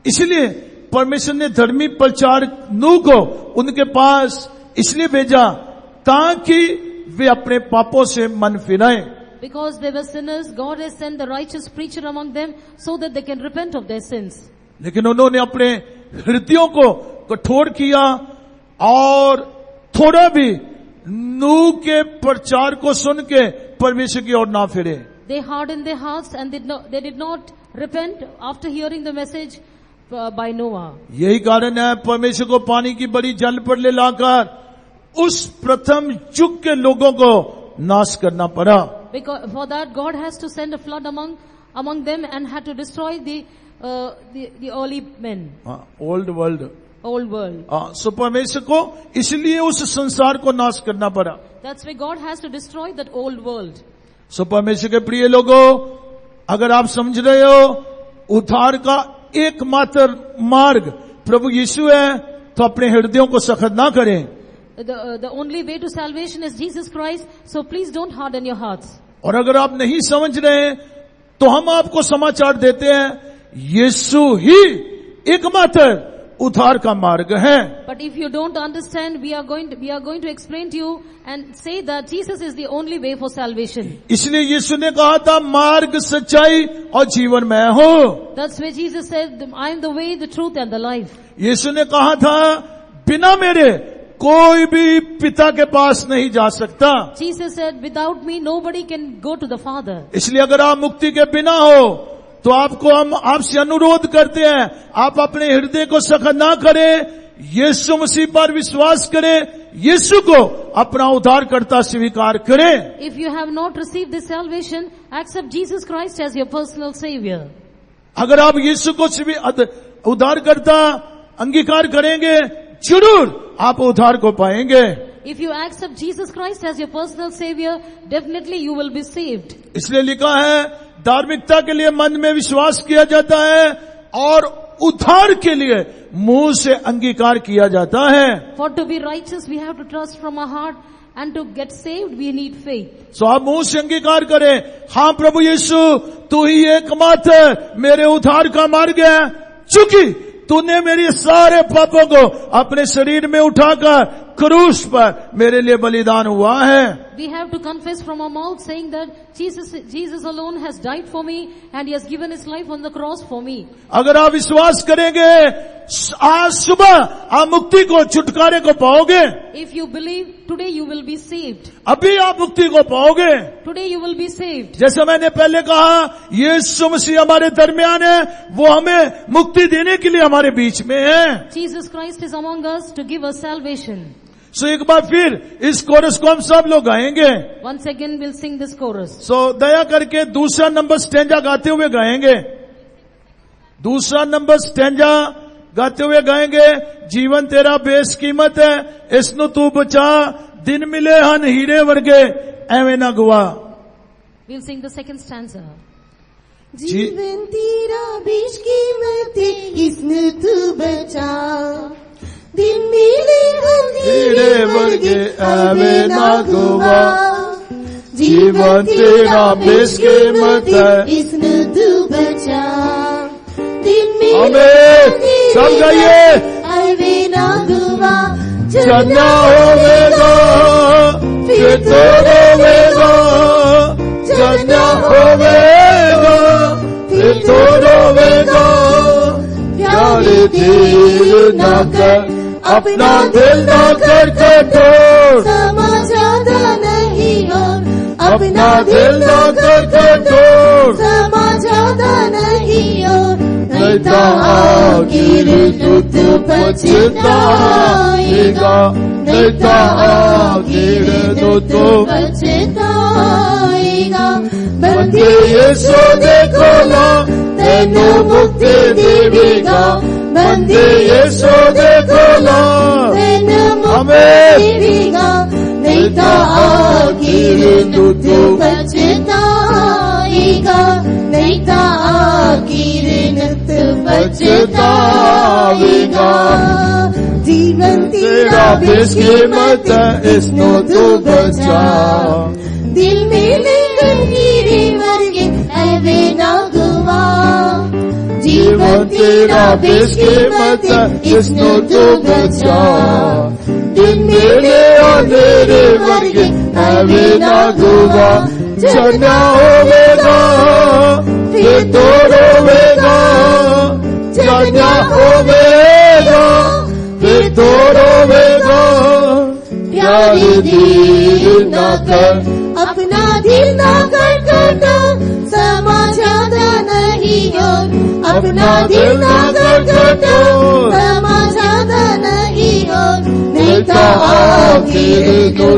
[SPEAKER 6] इसलिए परमेश्वर ने धर्मी प्रचारक नूह को उनके पास इसलिए भेजा ताकि वे अपने पापों से मन फिराएं।
[SPEAKER 2] Because they were sinners, God has sent the righteous preacher among them so that they can repent of their sins.
[SPEAKER 6] लेकिन उन्होंने अपने हृदयों को कठोर किया और थोड़ा भी नूह के प्रचार को सुन के परमेश्वर की ओर ना फिरे।
[SPEAKER 2] They hardened their hearts and they did not repent after hearing the message by Noah.
[SPEAKER 6] यही कारण है परमेश्वर को पानी की बड़ी जल प्रलय लाकर उस प्रथम युग के लोगों को नाश करना पड़ा।
[SPEAKER 2] Because for that God has to send a flood among them and had to destroy the early men.
[SPEAKER 6] Old world.
[SPEAKER 2] Old world.
[SPEAKER 6] सो परमेश्वर को इसलिए उस संसार को नाश करना पड़ा।
[SPEAKER 2] That's why God has to destroy that old world.
[SPEAKER 6] सो परमेश्वर के प्रिय लोगों, अगर आप समझ रहे हो उद्धार का एकमात्र मार्ग प्रभु यीशु है, तो अपने हृदयों को सख्त ना करें।
[SPEAKER 2] The only way to salvation is Jesus Christ, so please don't harden your hearts.
[SPEAKER 6] और अगर आप नहीं समझ रहे तो हम आपको समाचार देते हैं, यीशु ही एकमात्र उद्धार का मार्ग है।
[SPEAKER 2] But if you don't understand, we are going to explain to you and say that Jesus is the only way for salvation.
[SPEAKER 6] इसलिए यीशु ने कहा था, मार्ग, सच्चाई और जीवन मैं हूँ।
[SPEAKER 2] That's why Jesus said, I am the way, the truth and the life.
[SPEAKER 6] यीशु ने कहा था, बिना मेरे कोई भी पिता के पास नहीं जा सकता।
[SPEAKER 2] Jesus said, without me nobody can go to the Father.
[SPEAKER 6] इसलिए अगर आप मुक्ति के बिना हो तो हम आपसे अनुरोध करते हैं, आप अपने हृदय को सख्त ना करें, यीशु मसीह पर विश्वास करें,
[SPEAKER 5] यीशु को अपना उद्धारकर्ता स्वीकार करें।
[SPEAKER 2] If you have not received this salvation, accept Jesus Christ as your personal savior.
[SPEAKER 5] अगर आप यीशु को उद्धारकर्ता अंगीकार करेंगे, जरूर आप उद्धार को पाएंगे।
[SPEAKER 2] If you accept Jesus Christ as your personal savior, definitely you will be saved.
[SPEAKER 5] इसलिए लिखा है, धार्मिकता के लिए मन में विश्वास किया जाता है और उद्धार के लिए मुंह से अंगीकार किया जाता है।
[SPEAKER 2] For to be righteous, we have to trust from our heart, and to get saved, we need faith.
[SPEAKER 5] So आप मुंह से अंगीकार करें, हाँ प्रभु यीशु, तू ही एकमात्र मेरे उद्धार का मार्ग है, चूंकि तूने मेरे सारे पापों को अपने शरीर में उठाकर क्रूस पर मेरे लिए बलिदान हुआ है।
[SPEAKER 2] We have to confess from our mouth saying that Jesus alone has died for me and he has given his life on the cross for me.
[SPEAKER 5] अगर आप विश्वास करेंगे, आज सुबह आप मुक्ति को, छुटकारे को पाओगे।
[SPEAKER 2] If you believe, today you will be saved.
[SPEAKER 5] अभी आप मुक्ति को पाओगे।
[SPEAKER 2] Today you will be saved.
[SPEAKER 5] जैसा मैंने पहले कहा, यीशु मसीह हमारे दरमियान है, वो हमें मुक्ति देने के लिए हमारे बीच में है।
[SPEAKER 2] Jesus Christ is among us to give us salvation.
[SPEAKER 5] सो एक बार फिर इस कोरस को हम सब लोग गाएंगे।
[SPEAKER 2] Once again we'll sing this chorus.
[SPEAKER 5] सो दया करके दूसरा नंबर स्टैंजा गाते हुए गाएंगे। दूसरा नंबर स्टैंजा गाते हुए गाएंगे। जीवन तेरा बेशकीमत है, इसनु तू बचा, दिन मिले हन हीरे वर्गे, एवें ना गुआ।
[SPEAKER 2] We'll sing the second stanza.
[SPEAKER 7] जीवन तेरा बेशकीमत है, इसनु तू बचा, दिन मिले हन हीरे वर्गे, एवें ना गुआ। जीवन तेरा बेशकीमत है, इसनु तू बचा, दिन मिले हन
[SPEAKER 5] सब गाइए,
[SPEAKER 7] एवें ना गुआ।
[SPEAKER 5] चलना होवेगा फिर तो रोवेगा, चलना होवेगा फिर तो रोवेगा। प्यारे दिल ना कर, अपना दिल ना कर कठोर,
[SPEAKER 7] समा ज्यादा नहीं और
[SPEAKER 5] अपना दिल ना कर कठोर।
[SPEAKER 7] समा ज्यादा नहीं और
[SPEAKER 5] नहीं तो आखिर तू पछताएगा, नहीं तो आखिर तू
[SPEAKER 7] पछताएगा।
[SPEAKER 5] बंदे यीशु देखो ना, तेनू मुक्ति देवेगा। बंदे यीशु देखो ना,
[SPEAKER 7] तेनू
[SPEAKER 5] हमें
[SPEAKER 7] मुक्ति देगा। नहीं तो आखिर तू पछताएगा, नहीं तो आखिर तू पछताएगा। जीवन तेरा बेशकीमत है, इसनु तू बचा, दिल में लेकर हीरे वर्गे, एवें ना गुआ। जीवन तेरा बेशकीमत है, इसनु तू बचा, दिल में ले अंधेरे वर्गे, एवें ना गुआ। चलना होवेगा फिर तो रोवेगा, चलना होवेगा फिर तो रोवेगा। प्यारे दिल ना कर, अपना दिल ना कर कठोर, समा ज्यादा नहीं और अपना दिल ना कर कठोर, समा ज्यादा नहीं और नहीं तो आखिर तू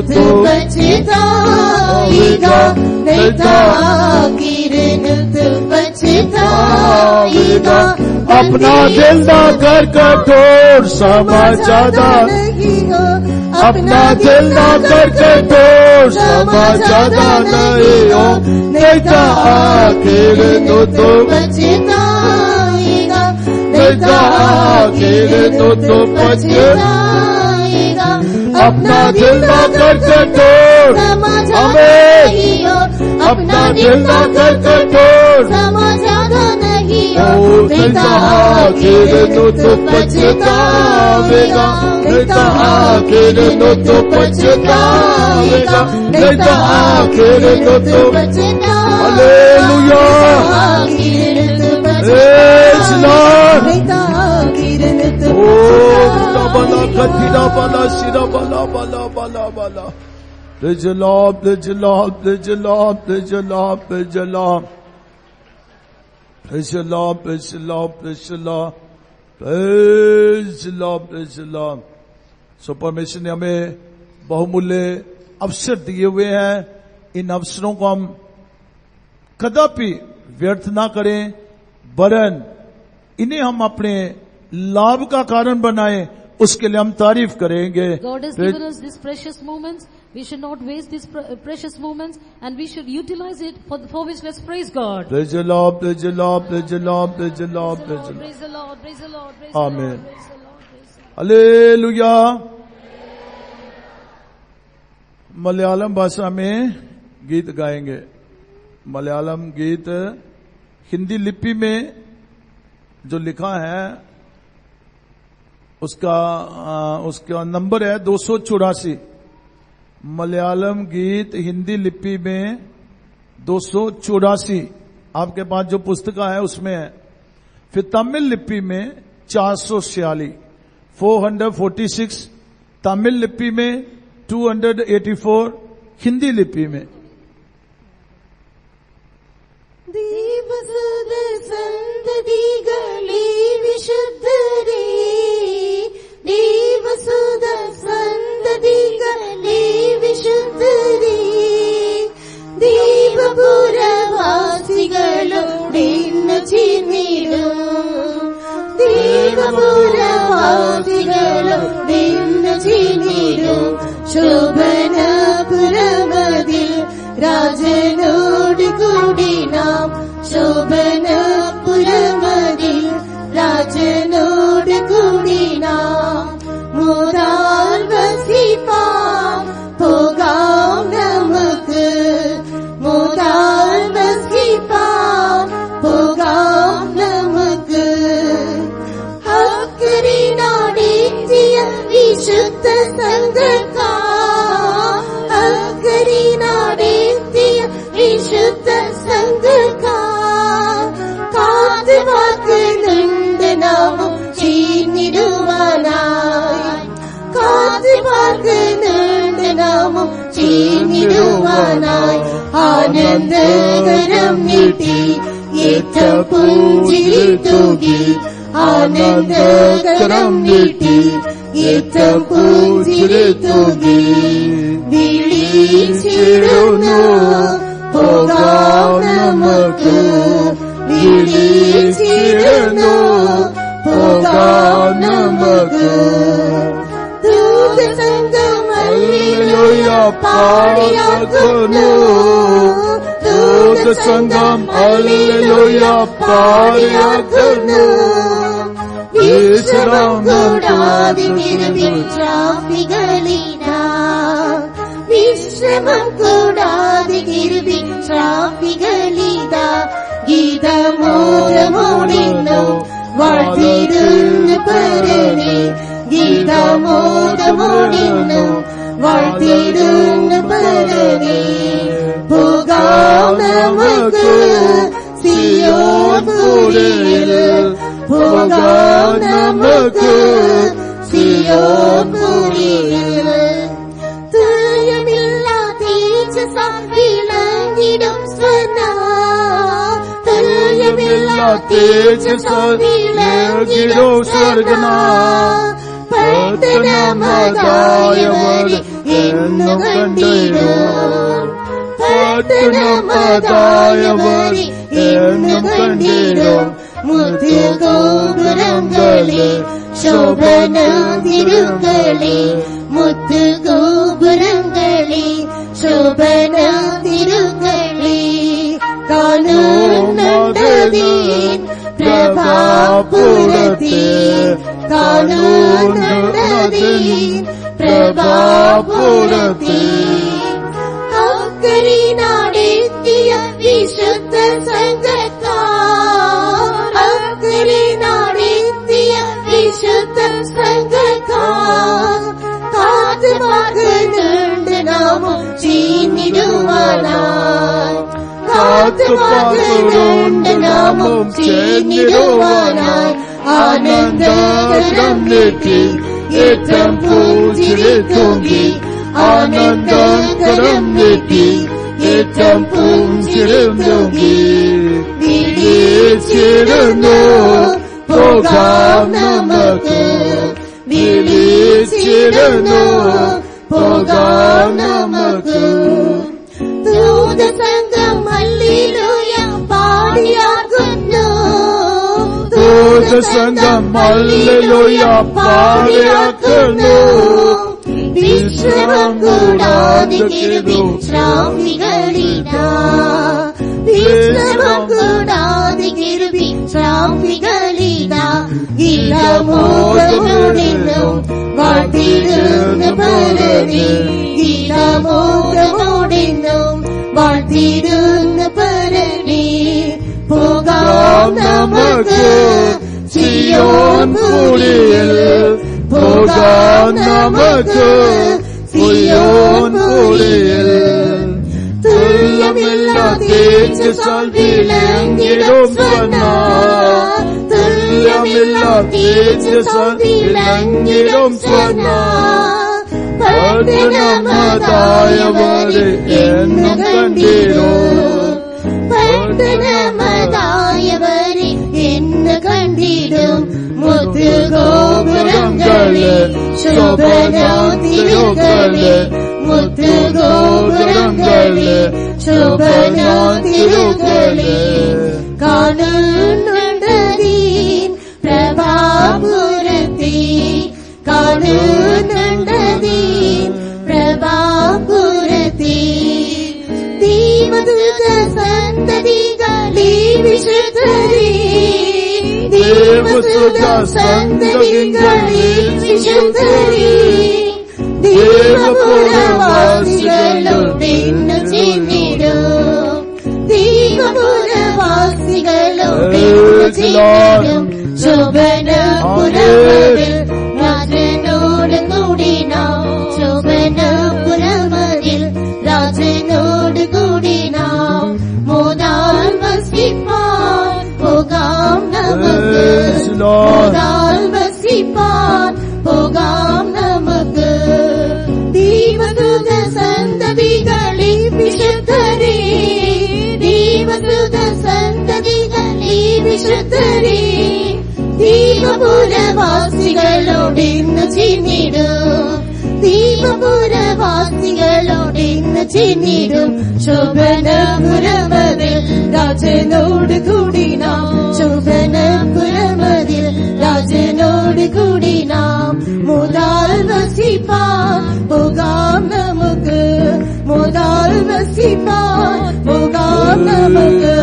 [SPEAKER 7] पछताएगा, नहीं तो आखिर तू पछताएगा।
[SPEAKER 5] अपना दिल ना कर कठोर, समा ज्यादा
[SPEAKER 7] नहीं हो,
[SPEAKER 5] अपना दिल ना कर कठोर, समा ज्यादा नहीं हो। नहीं तो आखिर तू
[SPEAKER 7] पछताएगा,
[SPEAKER 5] नहीं तो आखिर तू
[SPEAKER 7] पछताएगा।
[SPEAKER 5] अपना दिल ना कर कठोर,
[SPEAKER 7] समा ज्यादा
[SPEAKER 5] हमें
[SPEAKER 7] नहीं हो,
[SPEAKER 5] अपना दिल ना कर कठोर।
[SPEAKER 7] समा ज्यादा नहीं हो,
[SPEAKER 5] नहीं तो आखिर तू पछतावेगा, नहीं तो आखिर तू पछतावेगा, नहीं तो आखिर तू हालेलुया। Praise Lord.
[SPEAKER 7] नहीं तो आखिर तू
[SPEAKER 5] ओ बला कथिरा बला शिरा बला बला बला बला। Praise Lord, praise Lord, praise Lord, praise Lord, praise Lord. Praise the Lord, praise the Lord, praise the Lord, praise the Lord, praise the Lord.
[SPEAKER 6] सो परमेश्वर ने हमें बहुमूल्य अवसर दिए हुए हैं। इन अवसरों को हम कदापि व्यर्थ ना करें, वरन इन्हें हम अपने लाभ का कारण बनाएं, उसके लिए हम तारीफ करेंगे।
[SPEAKER 2] God has given us these precious moments. We should not waste these precious moments, and we should utilize it for which let's praise God.
[SPEAKER 6] Praise the Lord, praise the Lord, praise the Lord, praise the Lord, praise the Lord.
[SPEAKER 2] Praise the Lord, praise the Lord, praise
[SPEAKER 6] Amen.
[SPEAKER 2] the Lord, praise the Lord, praise the Lord.
[SPEAKER 6] Hallelujah. Malayalam भाषा में गीत गाएंगे। मलयालम गीत हिंदी लिपि में जो लिखा है उसका नंबर है 284। मलयालम गीत हिंदी लिपि में 284 आपके पास जो पुस्तिका है उसमें है। फिर तमिल लिपि में 446, 446 तमिल लिपि में, 284 हिंदी लिपि में।
[SPEAKER 7] ദൈവസുത സന്തതികളെ വിശുദ്ധരേ, ദൈവസുത സന്തതികളെ വിശുദ്ധരേ, ദൈവപുരവാസികളോടെ ഇന്ന് ചേർന്നിടും, ദൈവപുരവാസികളോടെ ഇന്ന് ചേർന്നിടും, ശോഭനപുരമതിൽ രാജനോട് കൂടി നാം, ശോഭനപുരമതിൽ രാജനോട് കൂടി നാം, മുതാൽ വസിപ്പാൻ പോകാം നമുക്ക്, മുതാൽ വസിപ്പാൻ പോകാം നമുക്ക്. അക്കറിനാടേറ്റിയ വിശുദ്ധ സംഘക്കാർ, അക്കറിനാടേറ്റിയ വിശുദ്ധ സംഘക്കാർ, കാത്തുപാർക്കുന്നുണ്ട് നാമം ചേർന്നിടുവാനായി, കാത്തുപാർക്കുന്നുണ്ട് നാമം ചേർന്നിടുവാനായി. ആനന്ദകരം നീട്ടി ഏറ്റപ്പൂഞ്ചിരി തൂകി, ആനന്ദകരം നീട്ടി ഏറ്റപ്പൂഞ്ചിരി തൂകി, വിളിച്ചിടുന്നു പോകാം നമുക്ക്, വിളിച്ചിടുന്നു പോകാം നമുക്ക്. ദൂതസംഘം ഹല്ലേലൂയ പാടിയാക്കുന്നു, ദൂതസംഘം ഹല്ലേലൂയ പാടിയാക്കുന്നു. വിശ്രമം കൂടാതെ കിരുബിൻചാപ്പികളിതാ, വിശ്രമം കൂടാതെ കിരുബിൻചാപ്പികളിതാ, ഗീതമോദമോടിന്നു വാഴ്ത്തിടുന്നു പരനെ, ഗീതമോദമോടിന്നു വാഴ്ത്തിടുന്നു പരനെ. പോകാം നമുക്ക് സിയോൻ പുരിയിൽ, പോകാം നമുക്ക് സിയോൻ പുരിയിൽ. വിളങ്ങിടും സ്വന, വിളങ്ങിടും സ്വർഗന, പട്ടണമതായവർ എന്നു കണ്ടിടും, പട്ടണമതായവർ എന്നു കണ്ടിടും. മുത്തുഗോപുരങ്ങളെ ശോഭന തിരുങ്ങളെ, മുത്തുഗോപുരങ്ങളെ ശോഭന തിരുങ്ങളെ, കാണുന്നുണ്ടതീൻ പ്രഭാപുരത്തെ, കാണുന്നുണ്ടതീൻ പ്രഭാപുരത്തെ. അക്കറിനാടെത്തിയ വിശുദ്ധ സംഘക്കാർ, അക്കറിനാടെത്തിയ വിശുദ്ധ സംഘക്കാർ, കാത്തുപാർക്കുന്നുണ്ട് നാമം ചേർന്നിടുവാനായി, കാത്തുപാർക്കുന്നുണ്ട് നാമം ചേർന്നിടുവാനായി. ആനന്ദകരം നീട്ടി ഏറ്റം പൂജിരി തൂകി, ആനന്ദകരം നീട്ടി ഏറ്റം പൂജിരി തൂകി, വിളിച്ചിടുന്നു പോകാം നമുക്ക്, വിളിച്ചിടുന്നു
[SPEAKER 6] ചേർന്നു പോകാം നമുക്ക്.
[SPEAKER 7] ദൂതസംഘം ഹല്ലേലൂയ പാടിയാക്കുന്നു.
[SPEAKER 6] ദൂതസംഘം ഹല്ലേലൂയ പാടിയാക്കുന്നു.
[SPEAKER 7] വിശ്രമം കൂടാതെ കെരൂബിശ്രാമികളിതാ. വിശ്രമം കൂടാതെ കെരൂബിശ്രാമികളിതാ. ഗീതമോദമോടെന്നും വാഴ്ത്തിടുന്ന പരനെ. ഗീതമോദമോടെന്നും വാഴ്ത്തിടുന്ന പരനെ. പോകാം നമുക്ക് സിയോൻ പുരിയിൽ. പോകാം നമുക്ക് സിയോൻ പുരിയിൽ. തുല്യമില്ലാ തേജസ്സാൽ വിളങ്ങിടും സ്വർണ്ണ. തുല്യമില്ലാ തേജസ്സാൽ വിളങ്ങിടും സ്വർണ്ണ. പട്ടണമതായവരെ എന്ന് കണ്ടിടും. പട്ടണമതായവരെ എന്ന് കണ്ടിടും. മുത്തുഗോപുരങ്ങളെ ശോഭനാതിരുകളെ. മുത്തുഗോപുരങ്ങളെ ശോഭനാതിരുകളെ. കാണുന്നുണ്ടതീൻ പ്രഭാപുരത്തെ. കാണുന്നുണ്ടതീൻ പ്രഭാപുരത്തെ. ദൈവദൂത സന്തതികളെ വിശുദ്ധരേ. ദേവസുത സന്തതികളെ വിശുദ്ധരേ. ദേവപുരവാസികളുടെ ചെന്നിടും. ദേവപുരവാസികളുടെ ചെന്നിടും. ശോഭനപുരമതിൽ രാജനോട് കൂടിനാം. ശോഭനപുരമതിൽ രാജനോട് കൂടിനാം. മോദാൽ വസിപ്പാൻ പോകാം നമുക്ക്. മോദാൽ വസിപ്പാൻ പോകാം നമുക്ക്. ദൈവദൂത സന്തതികളെ വിശുദ്ധരേ. ദൈവദൂത സന്തതികളെ വിശുദ്ധരേ. ദൈവപുരവാസികളോട് ഇന്ന് ചെന്നിടും. ദൈവപുരവാസികളോട് ഇന്ന് ചെന്നിടും. ശോഭനപുരമതിൽ രാജനോട് കൂടിനാം. ശോഭനപുരമതിൽ രാജനോട് കൂടിനാം. മോദാൽ വസിപ്പാൻ പോകാം നമുക്ക്. മോദാൽ വസിപ്പാൻ പോകാം നമുക്ക്.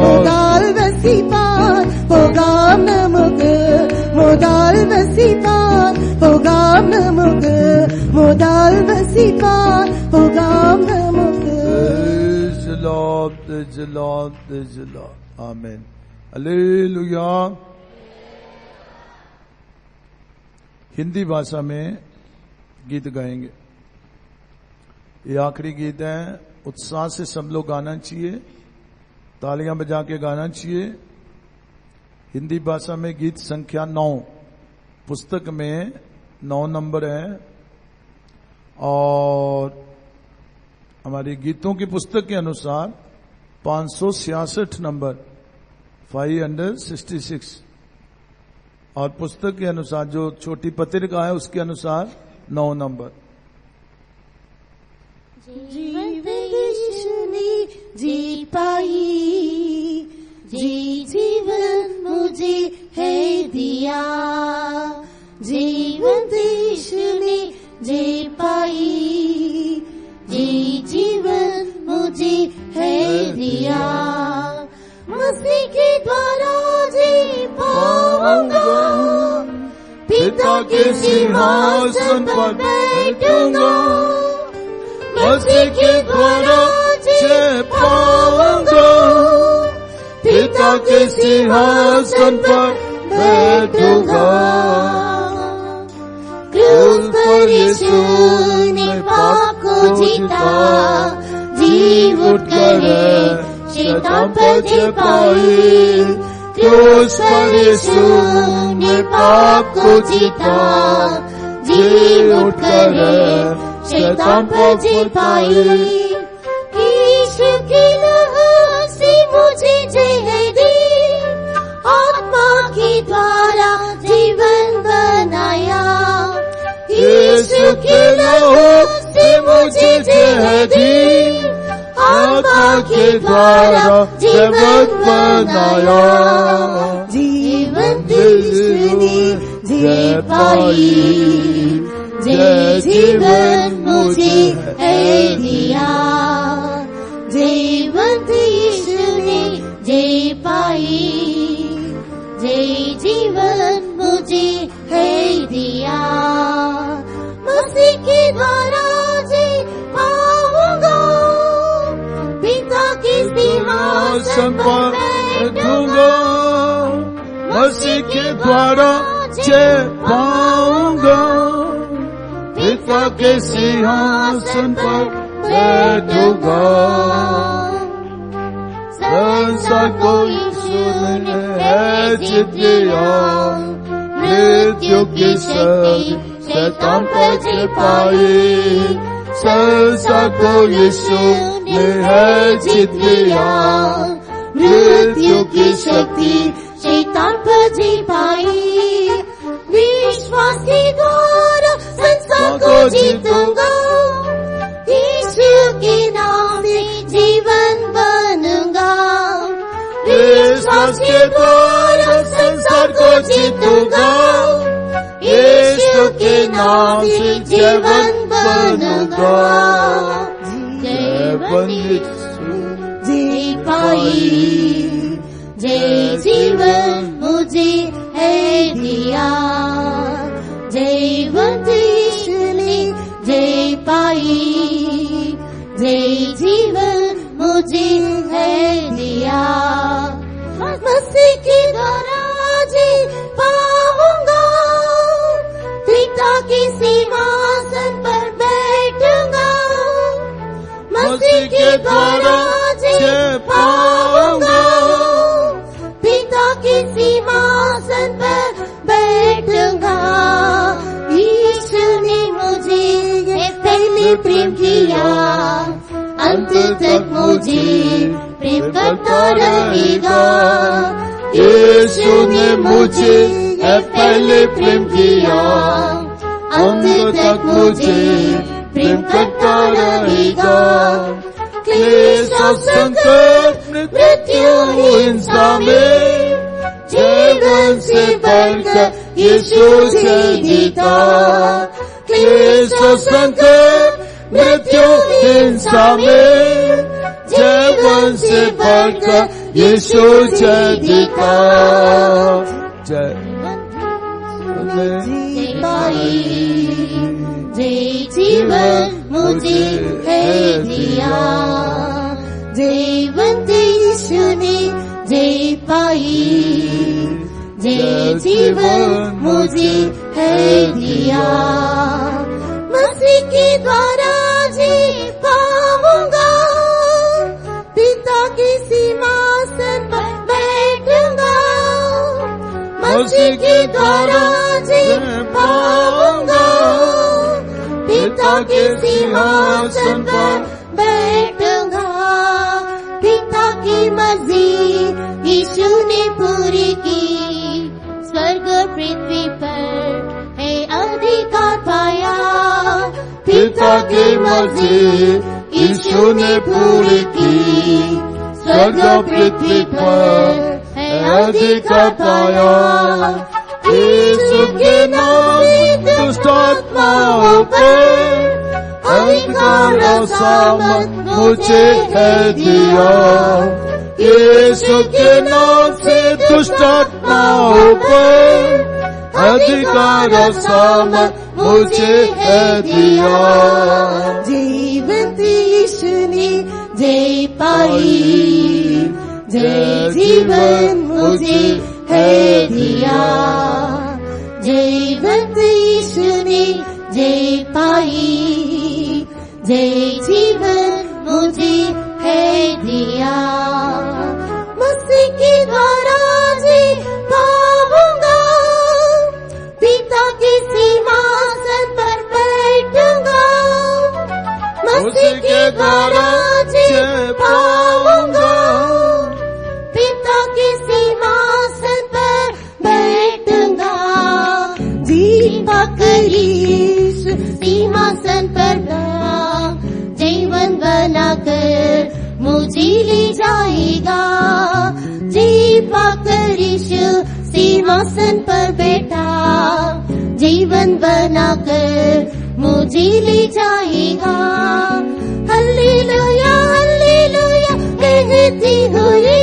[SPEAKER 7] മോദാൽ വസിപ്പാൻ പോകാം നമുക്ക്. മോദാൽ വസിപ്പാൻ പോകാം നമുക്ക്. മോദാൽ വസിപ്പാൻ പോകാം നമുക്ക്.
[SPEAKER 6] ആമേൻ. हालेलुया. हिंदी भाषा में गीत गाएंगे. ये आखिरी गीत है. उत्साह से सब लोग गाना चाहिए. तालियां बजा के गाना चाहिए. हिंदी भाषा में गीत संख्या 9 पुस्तक में 9 नंबर है. और हमारी गीतों की पुस्तक के अनुसार 566 नंबर 566. और पुस्तक के अनुसार जो छोटी पत्रिका है उसके अनुसार 9 नंबर.
[SPEAKER 7] जीवन यीशु ने जी पाई. जी जीवन मुझे है दिया. जीवन यीशु ने जी पाई. जी जीवन मुझे है दिया. मसीह के द्वारा जी पाऊंगा. पिता के सिंहासन पर बैठूंगा. मसीह के द्वारा जी पाऊंगा. पिता के सिंहासन पर बैठूंगा. क्रूस पर यीशु ने पाप को जीता. जीव उठकर शैतान पर जय पाई. क्रूस पर यीशु ने पाप को जीता. जीव उठकर शैतान पर जय पाई. यीशु की लहू से मुझे जय दी. आत्मा के द्वारा जीवन बनाया.
[SPEAKER 6] के लहू से मुझे जय दी, आत्मा के द्वारा जीवन बनाया।
[SPEAKER 7] जीवंत यीशु ने जय पाई, जय जीवन मुझे है दिया। जीवंत यीशु ने जय पाई, जय जीवन मुझे है दिया। मसीह के द्वारा जी पाऊंगा, पिता के सिंहासन पर बैठूंगा।
[SPEAKER 6] मसीह के द्वारा जय पाऊंगा, पिता के सिंहासन पर बैठूंगा। संसार को यीशु ने है जीत लिया, मृत्यु की शक्ति शैतान पर जीत पाई। संसार को यीशु ने है जीत लिया, मृत्यु की शक्ति
[SPEAKER 7] शैतान पर जीत पाई। विश्वास के द्वारा संसार को जीतूंगा, यीशु के नाम से जीवन बनूंगा।
[SPEAKER 6] विश्वास के द्वारा संसार को जीतूंगा, यीशु के नाम से जीवन बनूंगा। जीवन
[SPEAKER 7] जी पाई, जय जीवन मुझे है दिया। जीवंत यीशु ने जय पाई, जय जीवन मुझे है दिया। मसीह के द्वारा जी पाऊंगा, पिता के सिंहासन पर बैठूंगा। मसीह के द्वारा जी पाऊंगा, पिता के सिंहासन पर बैठूंगा। यीशु ने मुझे पहले प्रेम किया, अंत तक मुझे प्रेम करता रहेगा।
[SPEAKER 6] यीशु ने मुझे पहले प्रेम किया, अंत तक मुझे प्रेम करता रहेगा। क्लेश और संकट मृत्यु हिंसा में जीवन से बढ़कर यीशु जय जीता। क्लेश और संकट मृत्यु हिंसा में जीवन से बढ़कर यीशु जय जीता। जय
[SPEAKER 7] पाई, जय जीवन मुझे है दिया। जीवंत यीशु ने जय पाई, जय जीवन मुझे है दिया। मसीह के द्वारा जी पाऊंगा, पिता के सिंहासन पर बैठूंगा। मसीह के द्वारा जी पाऊंगा, पिता के सिंहासन पर बैठूंगा। पिता की मर्जी यीशु ने पूरी की, स्वर्ग पृथ्वी पर है अधिकार पाया।
[SPEAKER 6] पिता की मर्जी यीशु ने पूरी की, स्वर्ग पृथ्वी पर है अधिकार पाया। यीशु के नाम दुष्ट आत्माओं पर अधिकार और सामर्थ मुझे है दिया। यीशु के नाम से दुष्ट आत्माओं पर अधिकार और सामर्थ मुझे है दिया।
[SPEAKER 7] जीवंत यीशु ने जय पाई, जय जीवन मुझे है दिया। जीवंत यीशु ने जय पाई, जय जीवन मुझे है दिया। मसीह के द्वारा जी पाऊंगा, पिता के सिंहासन पर बैठूंगा। मसीह के द्वारा जी पाऊंगा, पिता के सिंहासन पर बैठूंगा। जी पाकर यीशु पाकर यीशु सिंहासन पर बैठा, जीवन बनाकर मुझे ले जाएगा। हालेलुया हालेलुया कहती हुई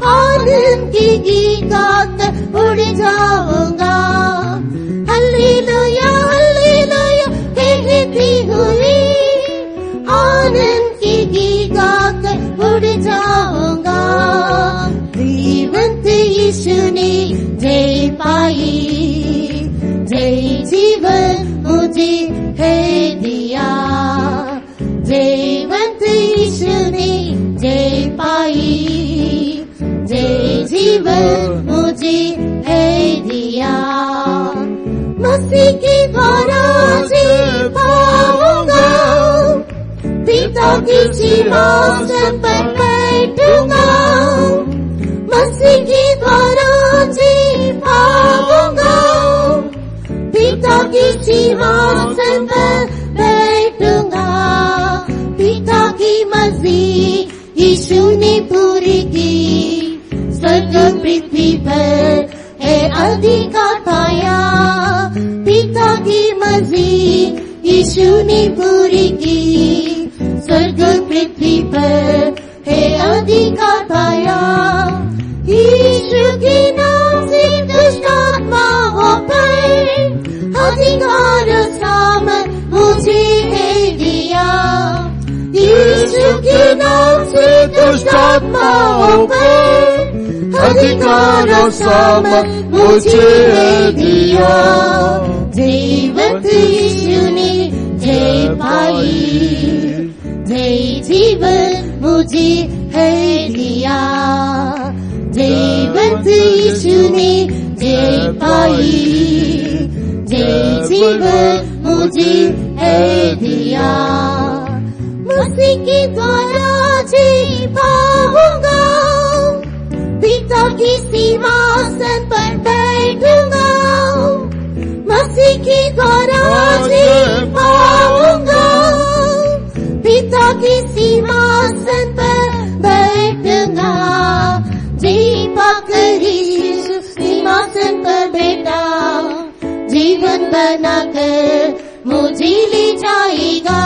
[SPEAKER 7] आनंद की गीत गाकर उड़ जाऊंगा। हालेलुया हालेलुया कहती हुई आनंद की गीत गाकर उड़ जाऊंगा। जीवंत यीशु ने जय पाई, जय जीवन मुझे है दिया। जयवंत यीशु ने जय पाई, जय जीवन मुझे है दिया। मसीह के द्वारा जी पाऊंगा, पिता के सिंहासन पर बैठूंगा। मसीह के द्वारा जी पाऊंगा, पिता के सिंहासन पर बैठूंगा। पिता की मर्जी यीशु ने पूरी की, स्वर्ग पृथ्वी पर है अधिकार पाया। पिता की मर्जी यीशु ने पूरी की, स्वर्ग पृथ्वी पर है अधिकार पाया। यीशु के नाम से दुष्ट आत्माओं पर अधिकार सामर्थ मुझे है दिया। यीशु के नाम से दुष्ट आत्माओं पर अधिकार सामर्थ मुझे है दिया। जीवंत यीशु ने जय पाई, जय जीवन मुझे है दिया। जीवंत यीशु ने जय पाई, जय जीवन मुझे है दिया। मसीह के द्वारा जी पाऊंगा, पिता की सिंहासन पर बैठूंगा। मसीह के द्वारा जी पाऊंगा, पिता की सिंहासन पर बैठूंगा। जी पाकर यीशु सिंहासन पर बैठा, जीवन बनाकर मुझे ले जाएगा।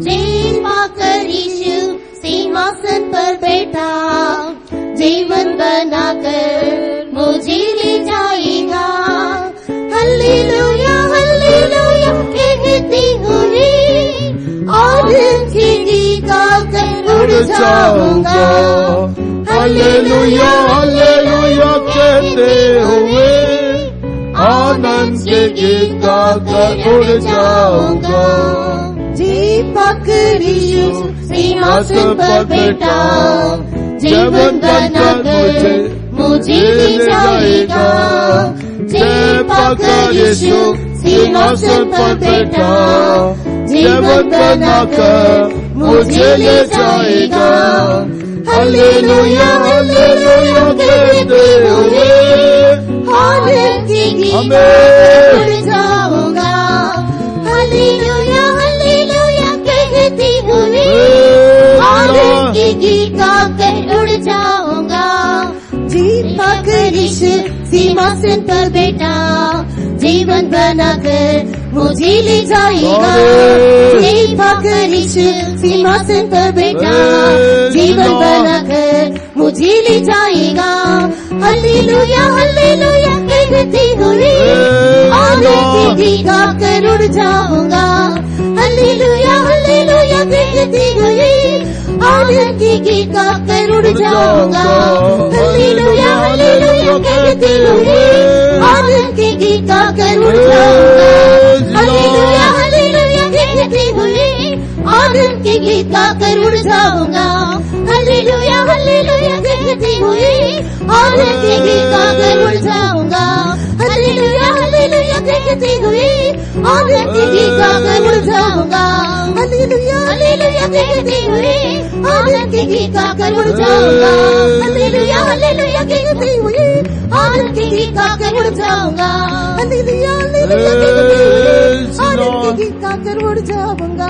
[SPEAKER 7] जी पाकर यीशु सिंहासन पर बैठा, जीवन बनाकर मुझे ले जाएगा। हालेलुया हालेलुया कहती हुई आनंद की गीत गाकर उड़ जाऊंगा।
[SPEAKER 6] हालेलुया हालेलुया कहते हुए आनंद के गीत गाकर उड़ जाऊंगा।
[SPEAKER 7] जी पाकर यीशु सिंहासन पर बैठा, जीवन बनाकर मुझे ले जाएगा। जय पाकर यीशु सिंहासन पर बैठा, जीवन बनाकर मुझे ले जाएगा। हालेलुया हालेलुया कहते हुए आनंद की गीत गाकर उड़ जाऊंगा। हालेलुया हालेलुया कहती हुई आनंद की गीत गाकर उड़ जाऊंगा। जी पाकर यीशु सिंहासन पर बैठा, जीवन बनाकर मुझे ले जाएगा। जी पाकर यीशु सिंहासन पर बैठा, जीवन बनाकर मुझे ले जाएगा। हालेलुया हालेलुया कहती हुई आनंद की गीत गाकर उड़ जाऊंगा। हालेलुया हालेलुया कहती हुई आनंद की गीत गाकर उड़ जाऊंगा। हालेलुया हालेलुया कहती हुई आनंद की गीत गाकर उड़ जाऊंगा। हालेलुया हालेलुया कहती हुई आनंद की गीत गाकर उड़ जाऊंगा। हालेलुया हालेलुया कहती हुई आनंद की गीत गाकर उड़ जाऊंगा। हालेलुया हालेलुया कहती हुई आनंद की गीत गाकर उड़ जाऊंगा। हालेलुया हालेलुया कहती हुई आनंद की गीत गाकर उड़ जाऊंगा। हालेलुया हालेलुया कहती हुई आनंद की गीत गाकर उड़ जाऊंगा। हालेलुया हालेलुया कहती हुई आनंद की गीत गाकर उड़ जाऊंगा।